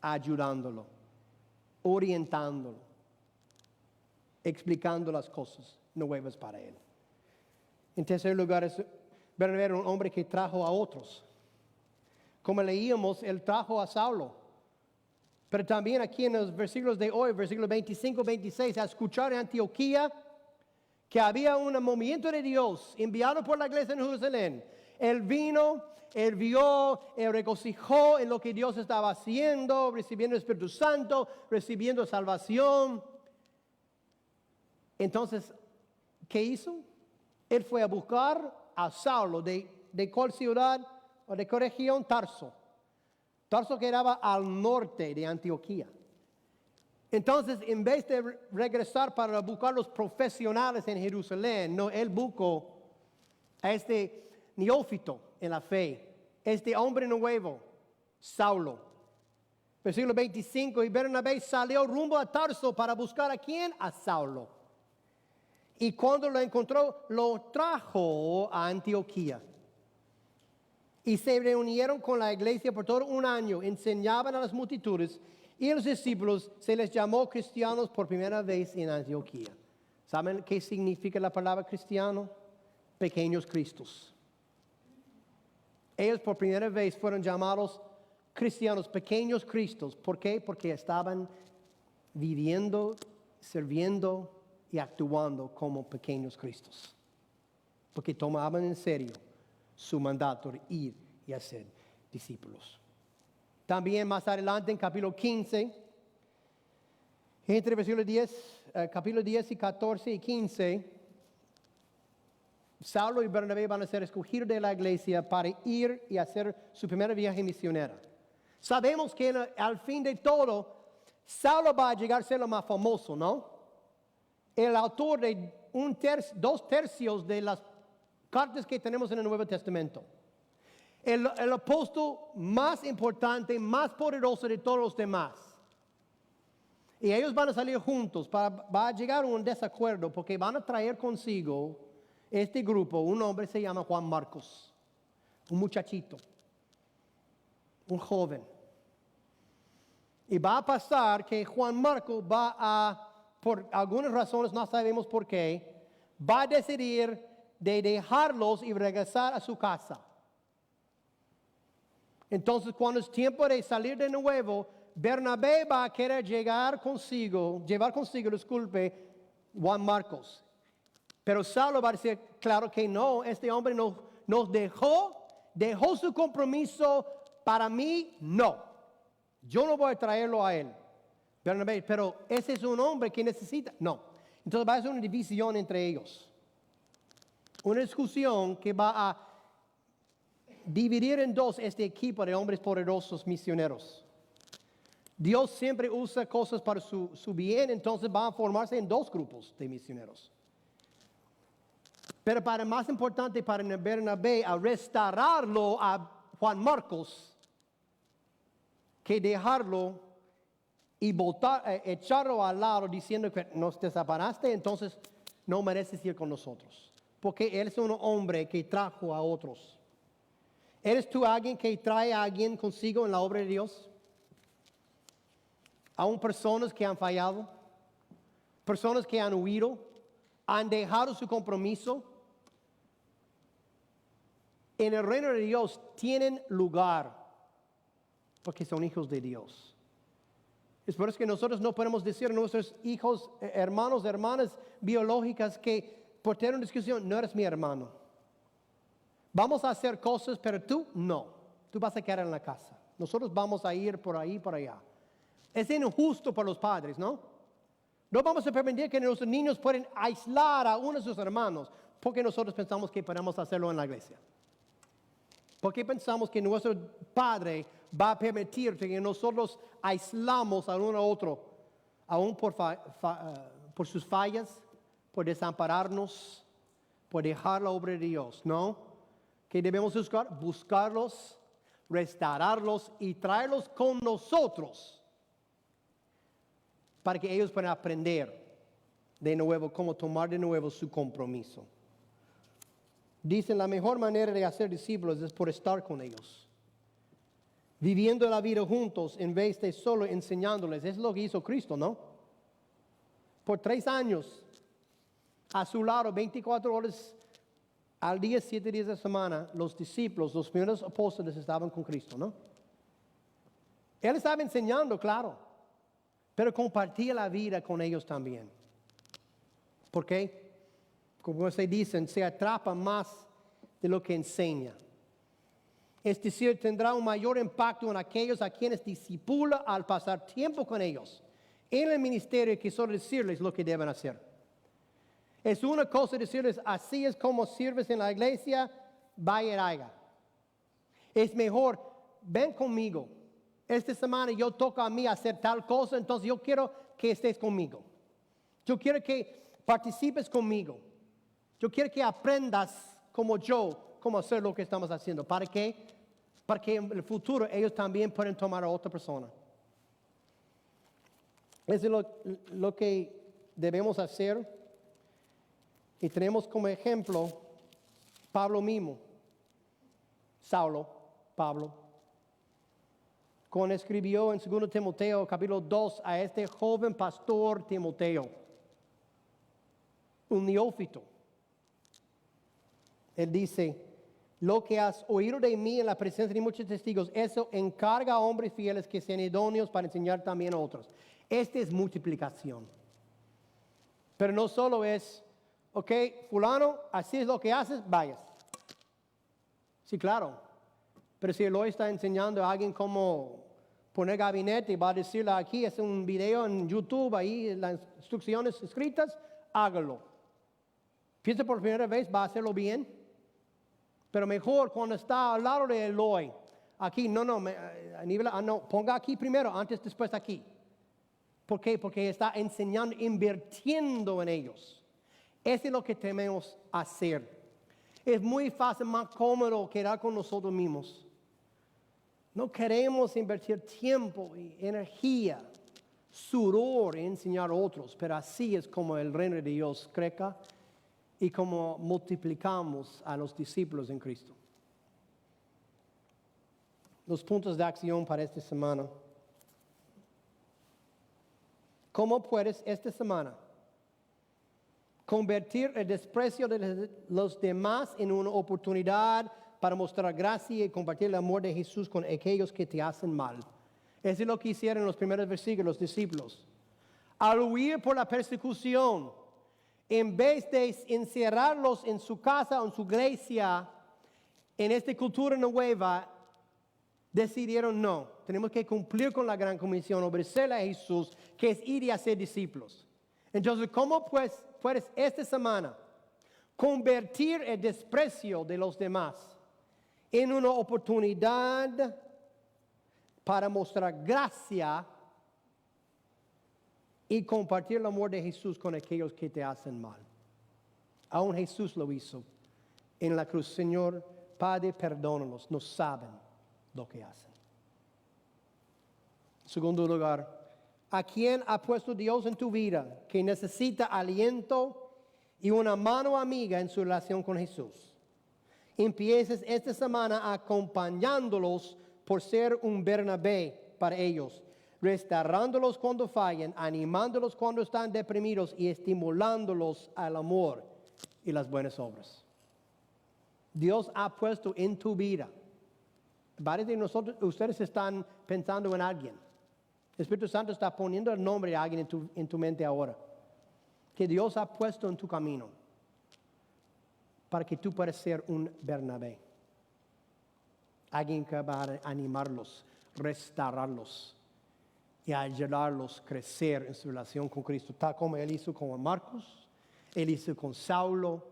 ayudándolo, orientándolo, explicando las cosas nuevas para él. En tercer lugar, Bernabé era un hombre que trajo a otros. Como leíamos, él trajo a Saulo. Pero también aquí en los versículos de hoy, versículos 25, 26, a escuchar en Antioquía que había un movimiento de Dios enviado por la iglesia en Jerusalén. Él vino, él vio, él regocijó en lo que Dios estaba haciendo, recibiendo el Espíritu Santo, recibiendo salvación. Entonces, ¿qué hizo? Él fue a buscar a Saulo de cuál ciudad o de qué región, Tarso. Tarso quedaba al norte de Antioquía. Entonces, en vez de regresar para buscar los profesionales en Jerusalén, no, él buscó a este neófito en la fe, este hombre nuevo, Saulo. Versículo 25, y Bernabé salió rumbo a Tarso para buscar a quién, a Saulo. Y cuando lo encontró, lo trajo a Antioquía. Y se reunieron con la iglesia por todo un año, enseñaban a las multitudes, y a los discípulos se les llamó cristianos por primera vez en Antioquía. ¿Saben qué significa la palabra cristiano? Pequeños cristos. Ellos por primera vez fueron llamados cristianos, pequeños cristos. ¿Por qué? Porque estaban viviendo, sirviendo y actuando como pequeños cristos. Porque tomaban en serio su mandato de ir y hacer discípulos. También más adelante en capítulo 15, entre versículos 10, capítulo 10 y 14 y 15, Saulo y Bernabé van a ser escogidos de la iglesia para ir y hacer su primera viaje misionera. Sabemos que al fin de todo, Saulo va a llegar a ser lo más famoso, ¿no? El autor de 2 tercios de las cartas que tenemos en el Nuevo Testamento. El apóstol más importante, más poderoso de todos los demás. Y ellos van a salir juntos, va a llegar a un desacuerdo porque van a traer consigo este grupo, un hombre se llama Juan Marcos, un muchachito, un joven. Y va a pasar que Juan Marcos va a, por algunas razones, no sabemos por qué, va a decidir de dejarlos y regresar a su casa. Entonces, cuando es tiempo de salir de nuevo, Bernabé va a querer llevar consigo, Juan Marcos. Pero Saulo va a decir, claro que no, este hombre nos dejó su compromiso para mí, no. Yo no voy a traerlo a él. Bernabé, pero ese es un hombre que necesita, no. Entonces va a ser una división entre ellos. Una discusión que va a dividir en dos este equipo de hombres poderosos misioneros. Dios siempre usa cosas para su bien, entonces va a formarse en 2 grupos de misioneros. Pero para más importante para Bernabé, a restaurarlo a Juan Marcos, que dejarlo y echarlo al lado diciendo que nos desamparaste, entonces no mereces ir con nosotros. Porque él es un hombre que trajo a otros. ¿Eres tú alguien que trae a alguien consigo en la obra de Dios? Aún personas que han fallado, personas que han huido, han dejado su compromiso. En el reino de Dios tienen lugar porque son hijos de Dios. Es por eso que nosotros no podemos decir a nuestros hijos, hermanos, hermanas biológicas que por tener una discusión, no eres mi hermano. Vamos a hacer cosas, pero tú no. Tú vas a quedar en la casa. Nosotros vamos a ir por ahí, por allá. Es injusto para los padres, ¿no? No vamos a permitir que nuestros niños puedan aislar a uno de sus hermanos porque nosotros pensamos que podemos hacerlo en la iglesia. Porque pensamos que nuestro padre va a permitir que nosotros aislamos a uno a otro, aún por sus fallas, por desampararnos, por dejar la obra de Dios, ¿no? Que debemos buscarlos, restaurarlos y traerlos con nosotros para que ellos puedan aprender de nuevo cómo tomar de nuevo su compromiso. Dicen la mejor manera de hacer discípulos es por estar con ellos. Viviendo la vida juntos en vez de solo enseñándoles. Es lo que hizo Cristo, ¿no? Por 3 años, a su lado, 24 horas al día, 7 días de la semana, los discípulos, los primeros apóstoles estaban con Cristo, ¿no? Él estaba enseñando, claro, pero compartía la vida con ellos también. ¿Por qué? Como se dicen, se atrapa más de lo que enseña. Es decir, tendrá un mayor impacto en aquellos a quienes discipula al pasar tiempo con ellos en el ministerio que solo decirles lo que deben hacer. Es una cosa decirles, así es como sirves en la iglesia, vaya y haga. Es mejor, ven conmigo. Esta semana yo toca a mí hacer tal cosa, entonces yo quiero que estés conmigo. Yo quiero que participes conmigo. Yo quiero que aprendas como yo, cómo hacer lo que estamos haciendo. ¿Para qué? Para que en el futuro ellos también puedan tomar a otra persona. Eso es lo que debemos hacer. Y tenemos como ejemplo Pablo mismo. Pablo. Cuando escribió en 2 Timoteo capítulo 2 a este joven pastor Timoteo, un neófito. Él dice, lo que has oído de mí en la presencia de muchos testigos, eso encarga a hombres fieles que sean idóneos para enseñar también a otros. Esta es multiplicación. Pero no solo es, ok, fulano, así es lo que haces, vayas. Sí, claro. Pero si él hoy está enseñando a alguien cómo poner gabinete y va a decirle aquí, es un video en YouTube, ahí las instrucciones escritas, hágalo. Piensa por primera vez, va a hacerlo bien. Pero mejor cuando está al lado de Eloy. Aquí, ponga aquí primero, antes, después aquí. ¿Por qué? Porque está enseñando, invirtiendo en ellos. Eso es lo que tememos hacer. Es muy fácil, más cómodo quedar con nosotros mismos. No queremos invertir tiempo y energía, sudor en enseñar a otros, pero así es como el reino de Dios crezca y como multiplicamos a los discípulos en Cristo. Los puntos de acción para esta semana. ¿Cómo puedes esta semana convertir el desprecio de los demás en una oportunidad para mostrar gracia y compartir el amor de Jesús con aquellos que te hacen mal? Eso es lo que hicieron en los primeros versículos los discípulos. Al huir por la persecución, en vez de encerrarlos en su casa o en su iglesia, en esta cultura nueva, decidieron no. Tenemos que cumplir con la gran comisión, obedecerle a Jesús, que es ir y hacer discípulos. Entonces, ¿cómo puedes esta semana convertir el desprecio de los demás en una oportunidad para mostrar gracia y compartir el amor de Jesús con aquellos que te hacen mal? Aún Jesús lo hizo en la cruz. Señor, Padre, perdónalos, no saben lo que hacen. En segundo lugar, ¿a quién ha puesto Dios en tu vida que necesita aliento y una mano amiga en su relación con Jesús? Empieces esta semana acompañándolos por ser un Bernabé para ellos, restaurándolos cuando fallen, animándolos cuando están deprimidos y estimulándolos al amor y las buenas obras. Dios ha puesto en tu vida. Varios de nosotros, ustedes están pensando en alguien. El Espíritu Santo está poniendo el nombre de alguien en tu mente ahora, que Dios ha puesto en tu camino para que tú puedas ser un Bernabé. Alguien que va a animarlos, restaurarlos y ayudarlos a crecer en su relación con Cristo, tal como Él hizo con Marcos, Él hizo con Saulo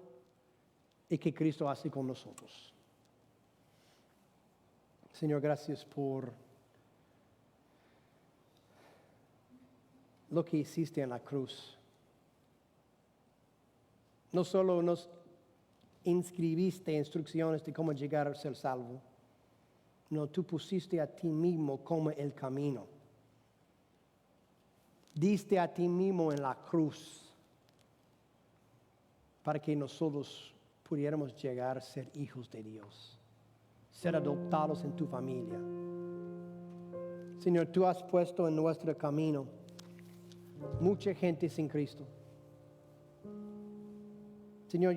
y que Cristo hace con nosotros. Señor, gracias por lo que hiciste en la cruz. No solo nos inscribiste instrucciones de cómo llegar a ser salvo, no, tú pusiste a ti mismo como el camino. Diste a ti mismo en la cruz para que nosotros pudiéramos llegar a ser hijos de Dios, ser adoptados en tu familia. Señor, tú has puesto en nuestro camino mucha gente sin Cristo. Señor,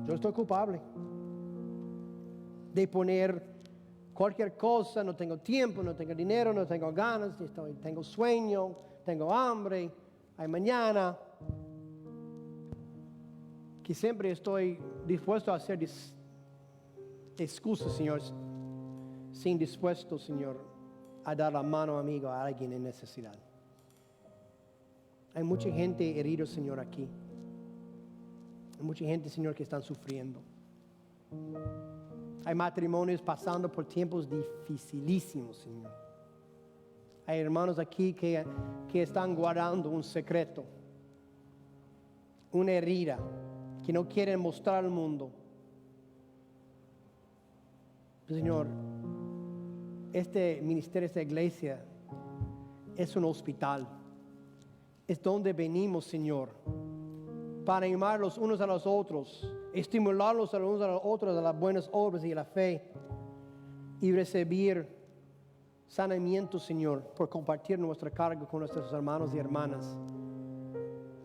yo estoy culpable de poner cualquier cosa, no tengo tiempo, no tengo dinero, no tengo ganas, tengo sueño, tengo hambre, hay mañana. Que siempre estoy dispuesto a hacer excusas, Señor, sin dispuesto, Señor, a dar la mano amigo a alguien en necesidad. Hay mucha gente herida, Señor, aquí. Hay mucha gente, Señor, que están sufriendo. Hay matrimonios pasando por tiempos dificilísimos, Señor. Hay hermanos aquí que están guardando un secreto, una herida que no quieren mostrar al mundo. Señor, este ministerio, esta iglesia es un hospital. Es donde venimos, Señor, para animar los unos a los otros, estimularlos a los unos a los otros a las buenas obras y a la fe, y recibir sanamiento, Señor, por compartir nuestra carga con nuestros hermanos y hermanas,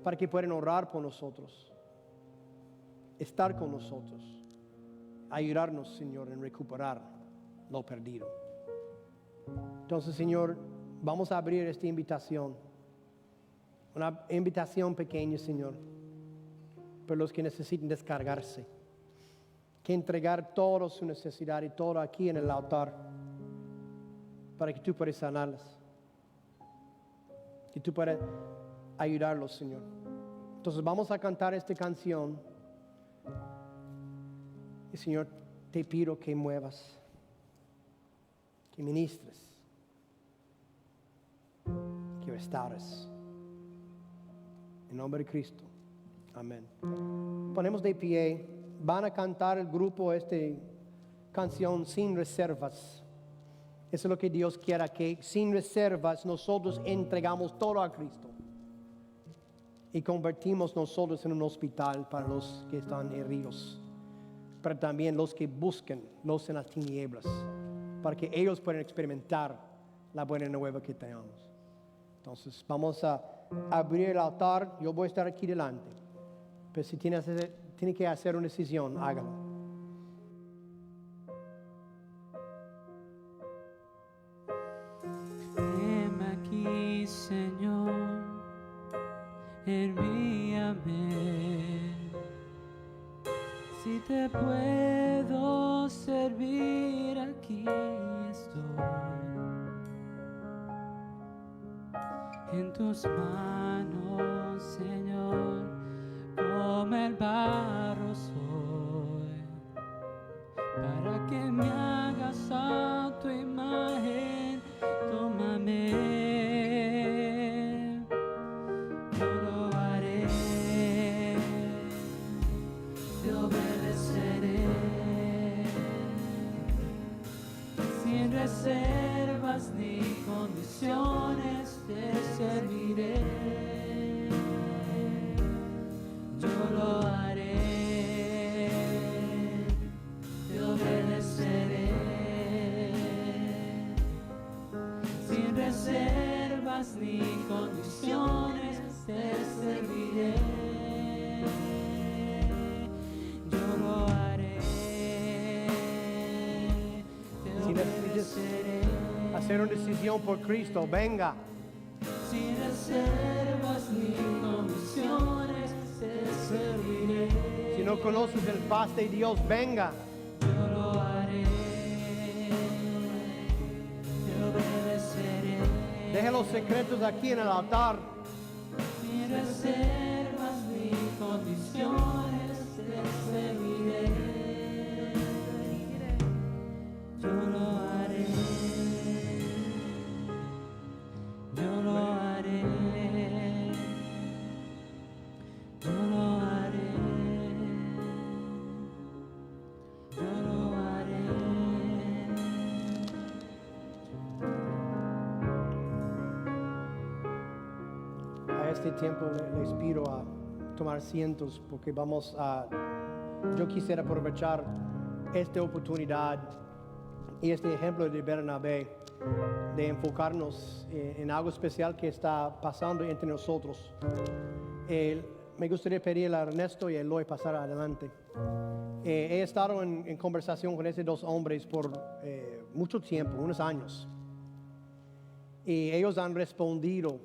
para que puedan orar por nosotros, estar con nosotros, ayudarnos, Señor, en recuperar lo perdido. Entonces, Señor, vamos a abrir esta invitación, una invitación pequeña, Señor, para los que necesiten descargarse, que entregar toda su necesidad y todo aquí en el altar, para que tú puedas sanarlas, que tú puedas ayudarlos, Señor. Entonces vamos a cantar esta canción y, Señor, te pido que muevas, que ministres, que restaures. En nombre de Cristo. Amén. Ponemos de pie. Van a cantar el grupo esta canción sin reservas. Eso es lo que Dios quiera, que sin reservas nosotros entregamos todo a Cristo. Y convertimos nosotros en un hospital para los que están heridos. Pero también los que buscan, los en las tinieblas. Para que ellos puedan experimentar la buena nueva que tenemos. Entonces vamos a abrir el altar. Yo voy a estar aquí delante. Pero si tiene que hacer una decisión, hágalo. Heme aquí, Señor, envíame. Si te puedo servir, aquí estoy. En tus manos, Señor, como el barro soy, para que me hagas a tu imagen, tómame. Yo lo haré, te obedeceré, sin reservas ni condiciones te serviré. Yo lo haré, te obedeceré, sin reservas ni condiciones te serviré. Yo lo haré, te Si necesitas obedeceré, hacer una decisión por Cristo, venga. sin reservas ni condiciones te serviré. Si no conoces el paz de Dios, venga. Yo lo haré, te obedeceré, Deje los secretos aquí en el altar. sin reservas ni condiciones te serviré. Yo lo haré, yo lo haré, yo lo haré, yo lo haré. A este tiempo les pido a tomar asientos porque yo quisiera aprovechar esta oportunidad y este ejemplo de Bernabé de enfocarnos en algo especial que está pasando entre nosotros. Me gustaría pedir a Ernesto y a Eloy pasar adelante. He estado en conversación con estos dos hombres por mucho tiempo, unos años. Y ellos han respondido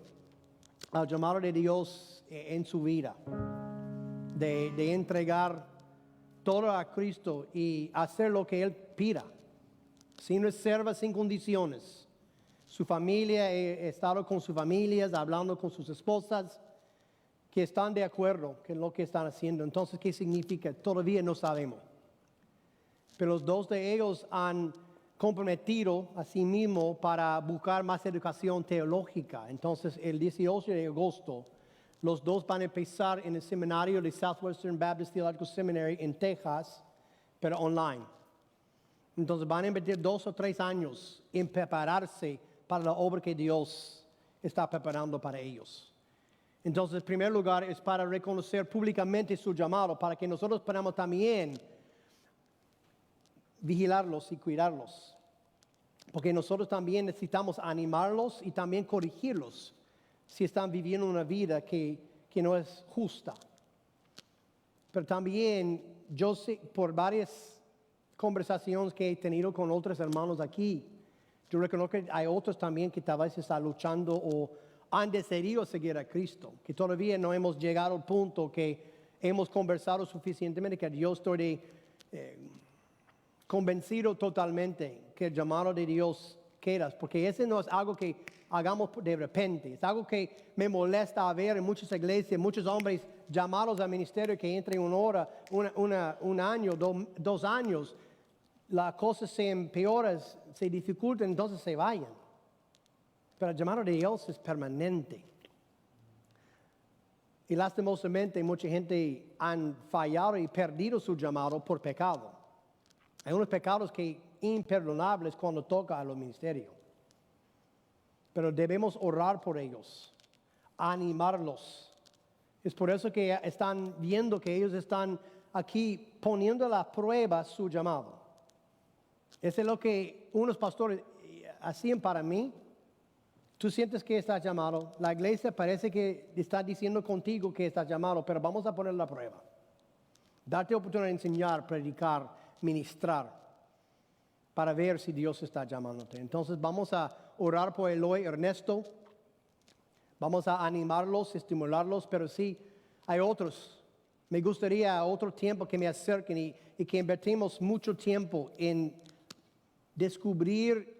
al llamado de Dios en su vida, de entregar todo a Cristo y hacer lo que Él pida, sin reservas, sin condiciones. Su familia, he estado con sus familias, hablando con sus esposas, que están de acuerdo con lo que están haciendo. Entonces, ¿qué significa? Todavía no sabemos. Pero los dos de ellos han comprometido a sí mismos para buscar más educación teológica. Entonces, el 18 de agosto, los dos van a empezar en el seminario de Southwestern Baptist Theological Seminary en Texas, pero online. Entonces, van a invertir 2 o 3 años en prepararse para la obra que Dios está preparando para ellos. Entonces, en primer lugar, es para reconocer públicamente su llamado, para que nosotros podamos también vigilarlos y cuidarlos. Porque nosotros también necesitamos animarlos y también corregirlos si están viviendo una vida que no es justa. Pero también yo sé, por varias conversaciones que he tenido con otros hermanos aquí, yo reconozco que hay otros también que tal vez están luchando o han decidido seguir a Cristo, que todavía no hemos llegado al punto que hemos conversado suficientemente, que yo estoy convencido totalmente que el llamado de Dios queda, porque ese no es algo que hagamos de repente, es algo que me molesta ver en muchas iglesias, muchos hombres llamados al ministerio que entran una hora, un año, 2 años, las cosas se empeoran, se dificultan, entonces se vayan. Pero el llamado de Dios es permanente. Y lastimosamente mucha gente han fallado y perdido su llamado por pecado. Hay unos pecados que imperdonables cuando toca a los ministerios. Pero debemos orar por ellos, animarlos. Es por eso que están viendo que ellos están aquí poniendo a la prueba su llamado. Eso es lo que unos pastores hacían para mí. Tú sientes que estás llamado. La iglesia parece que está diciendo contigo que estás llamado, pero vamos a poner la prueba. Darte oportunidad de enseñar, predicar, ministrar, para ver si Dios está llamándote. Entonces vamos a orar por Eloy, Ernesto. Vamos a animarlos, estimularlos, pero sí, hay otros. Me gustaría otro tiempo que me acerquen y que invertimos mucho tiempo en descubrir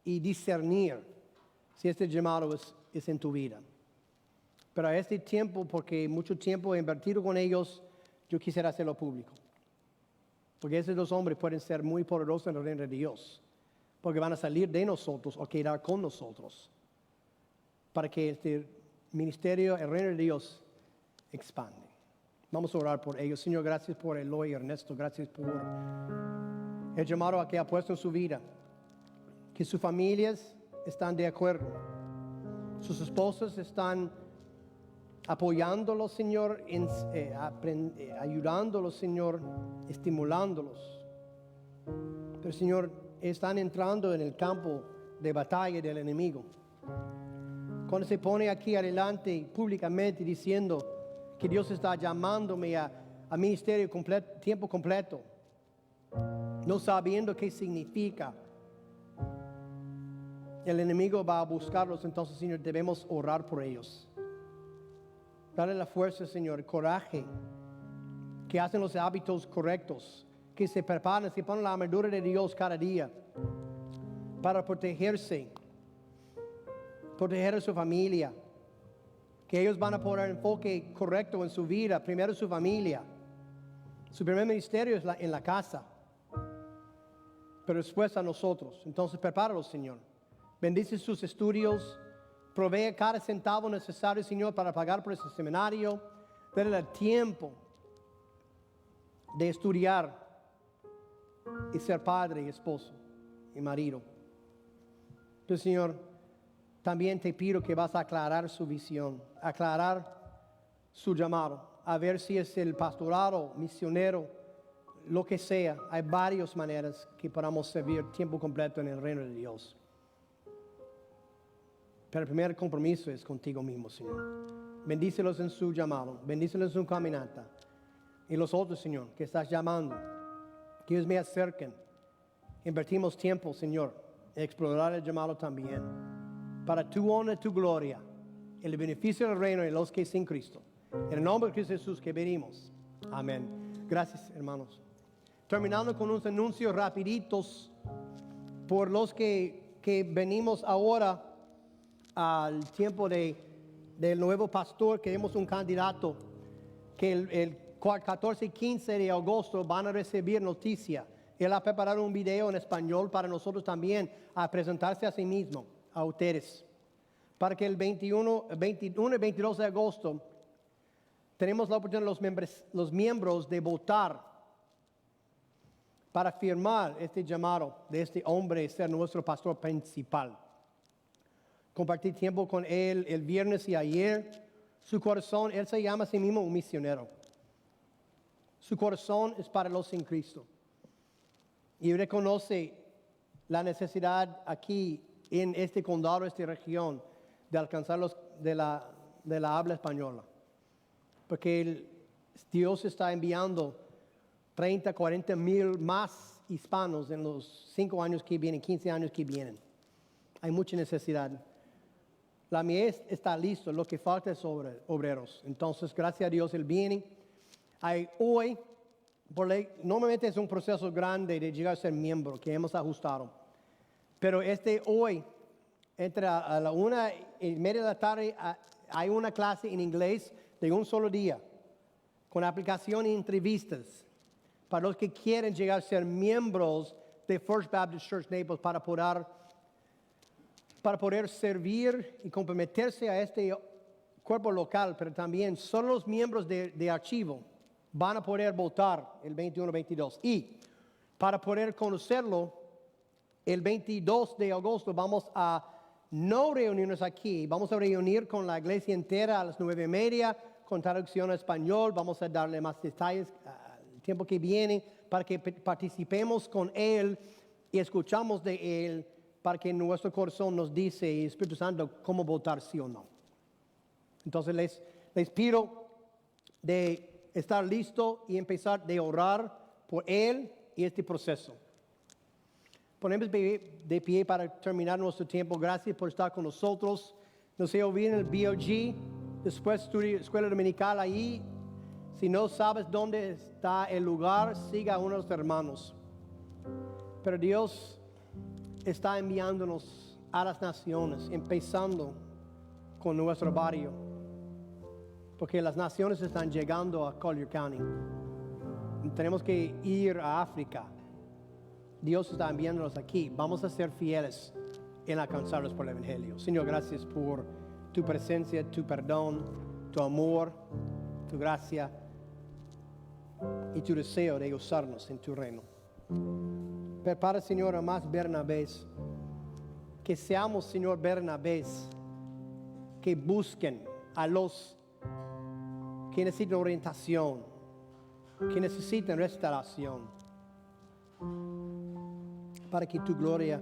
y discernir si este llamado es en tu vida. Pero a este tiempo, porque mucho tiempo he invertido con ellos, yo quisiera hacerlo público. Porque esos 2 hombres pueden ser muy poderosos en el reino de Dios. Porque van a salir de nosotros o quedar con nosotros. Para que este ministerio, el reino de Dios, expande. Vamos a orar por ellos. Señor, gracias por Eloy y Ernesto. Gracias por el llamado que ha puesto en su vida. Que sus familias están de acuerdo. Sus esposas están apoyándolos, Señor, ayudándolos, Señor, estimulándolos. Pero, Señor, están entrando en el campo de batalla del enemigo. Cuando se pone aquí adelante públicamente diciendo que Dios está llamándome a ministerio completo, tiempo completo, no sabiendo qué significa, el enemigo va a buscarlos. Entonces, Señor, debemos orar por ellos. Dale la fuerza, Señor, coraje, que hacen los hábitos correctos, que se preparan, se ponen la armadura de Dios cada día para protegerse, proteger a su familia, que ellos van a poner enfoque correcto en su vida, primero su familia. Su primer ministerio es en la casa, pero después a nosotros. Entonces, prepáralos, Señor. Bendice sus estudios. Provee cada centavo necesario, Señor, para pagar por ese seminario. Dale el tiempo de estudiar y ser padre y esposo y marido. Pero, Señor, también te pido que vas a aclarar su visión, aclarar su llamado, a ver si es el pastorado, misionero, lo que sea. Hay varias maneras que podamos servir tiempo completo en el reino de Dios. Pero el primer compromiso es contigo mismo, Señor. Bendícelos en su llamado, bendícelos en su caminata. Y los otros, Señor, que estás llamando, que ellos me acerquen. Invertimos tiempo, Señor, en explorar el llamado también. Para tu honra y tu gloria, el beneficio del reino de los que sin Cristo. En el nombre de Cristo Jesús que venimos. Amén. Gracias, hermanos. Terminando con unos anuncios rapiditos por los que venimos ahora al tiempo del nuevo pastor. Queremos un candidato que el 14 y 15 de agosto van a recibir noticia. Él ha preparado un video en español para nosotros también a presentarse a sí mismo, a ustedes. Para que el 21 y 22 de agosto tenemos la oportunidad los miembros de votar para firmar este llamado de este hombre ser nuestro pastor principal. Compartí tiempo con él el viernes y ayer. Su corazón, él se llama a sí mismo un misionero. Su corazón es para los sin Cristo. Y reconoce la necesidad aquí en este condado, esta región, de alcanzarlos de la habla española. Porque Dios está enviando 30, 40 mil más hispanos en los 5 años que vienen, 15 años que vienen. Hay mucha necesidad. La mies está listo, lo que falta es obreros. Entonces, gracias a Dios, Él viene. Hoy, por ley, normalmente es un proceso grande de llegar a ser miembro, que hemos ajustado. Pero hoy, entre a la 1:30 de la tarde, hay una clase en inglés de un solo día, con aplicación y entrevistas, para los que quieren llegar a ser miembros de First Baptist Church Naples para poder servir y comprometerse a este cuerpo local, pero también solo los miembros de archivo van a poder votar el 21-22. Y para poder conocerlo, el 22 de agosto vamos a no reunirnos aquí, vamos a reunir con la iglesia entera a las 9:30, con traducción a español. Vamos a darle más detalles el tiempo que viene para que participemos con Él y escuchamos de Él, para que nuestro corazón nos dice, Espíritu Santo, cómo votar sí o no. Entonces les pido de estar listo y empezar de orar por Él y este proceso. Ponemos de pie para terminar nuestro tiempo. Gracias por estar con nosotros. No se olviden el BOG, después estudio escuela dominical ahí. Si no sabes dónde está el lugar, siga a uno de los hermanos. Pero Dios está enviándonos a las naciones, empezando con nuestro barrio, porque las naciones están llegando a Collier County. Tenemos que ir a África. Dios está enviándonos aquí. Vamos a ser fieles en alcanzarlos por el Evangelio. Señor, gracias por tu presencia, tu perdón, tu amor, tu gracia y tu deseo de usarnos en tu reino. Prepara, Señor, a más Bernabés. Que seamos, Señor, Bernabés que busquen a los que necesitan orientación, que necesitan restauración, para que tu gloria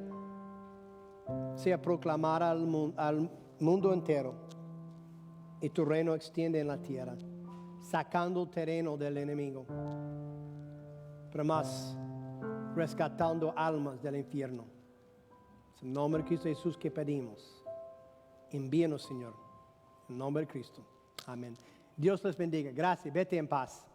sea proclamada al mundo entero y tu reino extiende en la tierra, sacando el terreno del enemigo, pero más rescatando almas del infierno. Es en nombre de Cristo Jesús que pedimos. Envíanos, Señor, en nombre de Cristo. Amén. Dios les bendiga. Gracias. Vete en paz.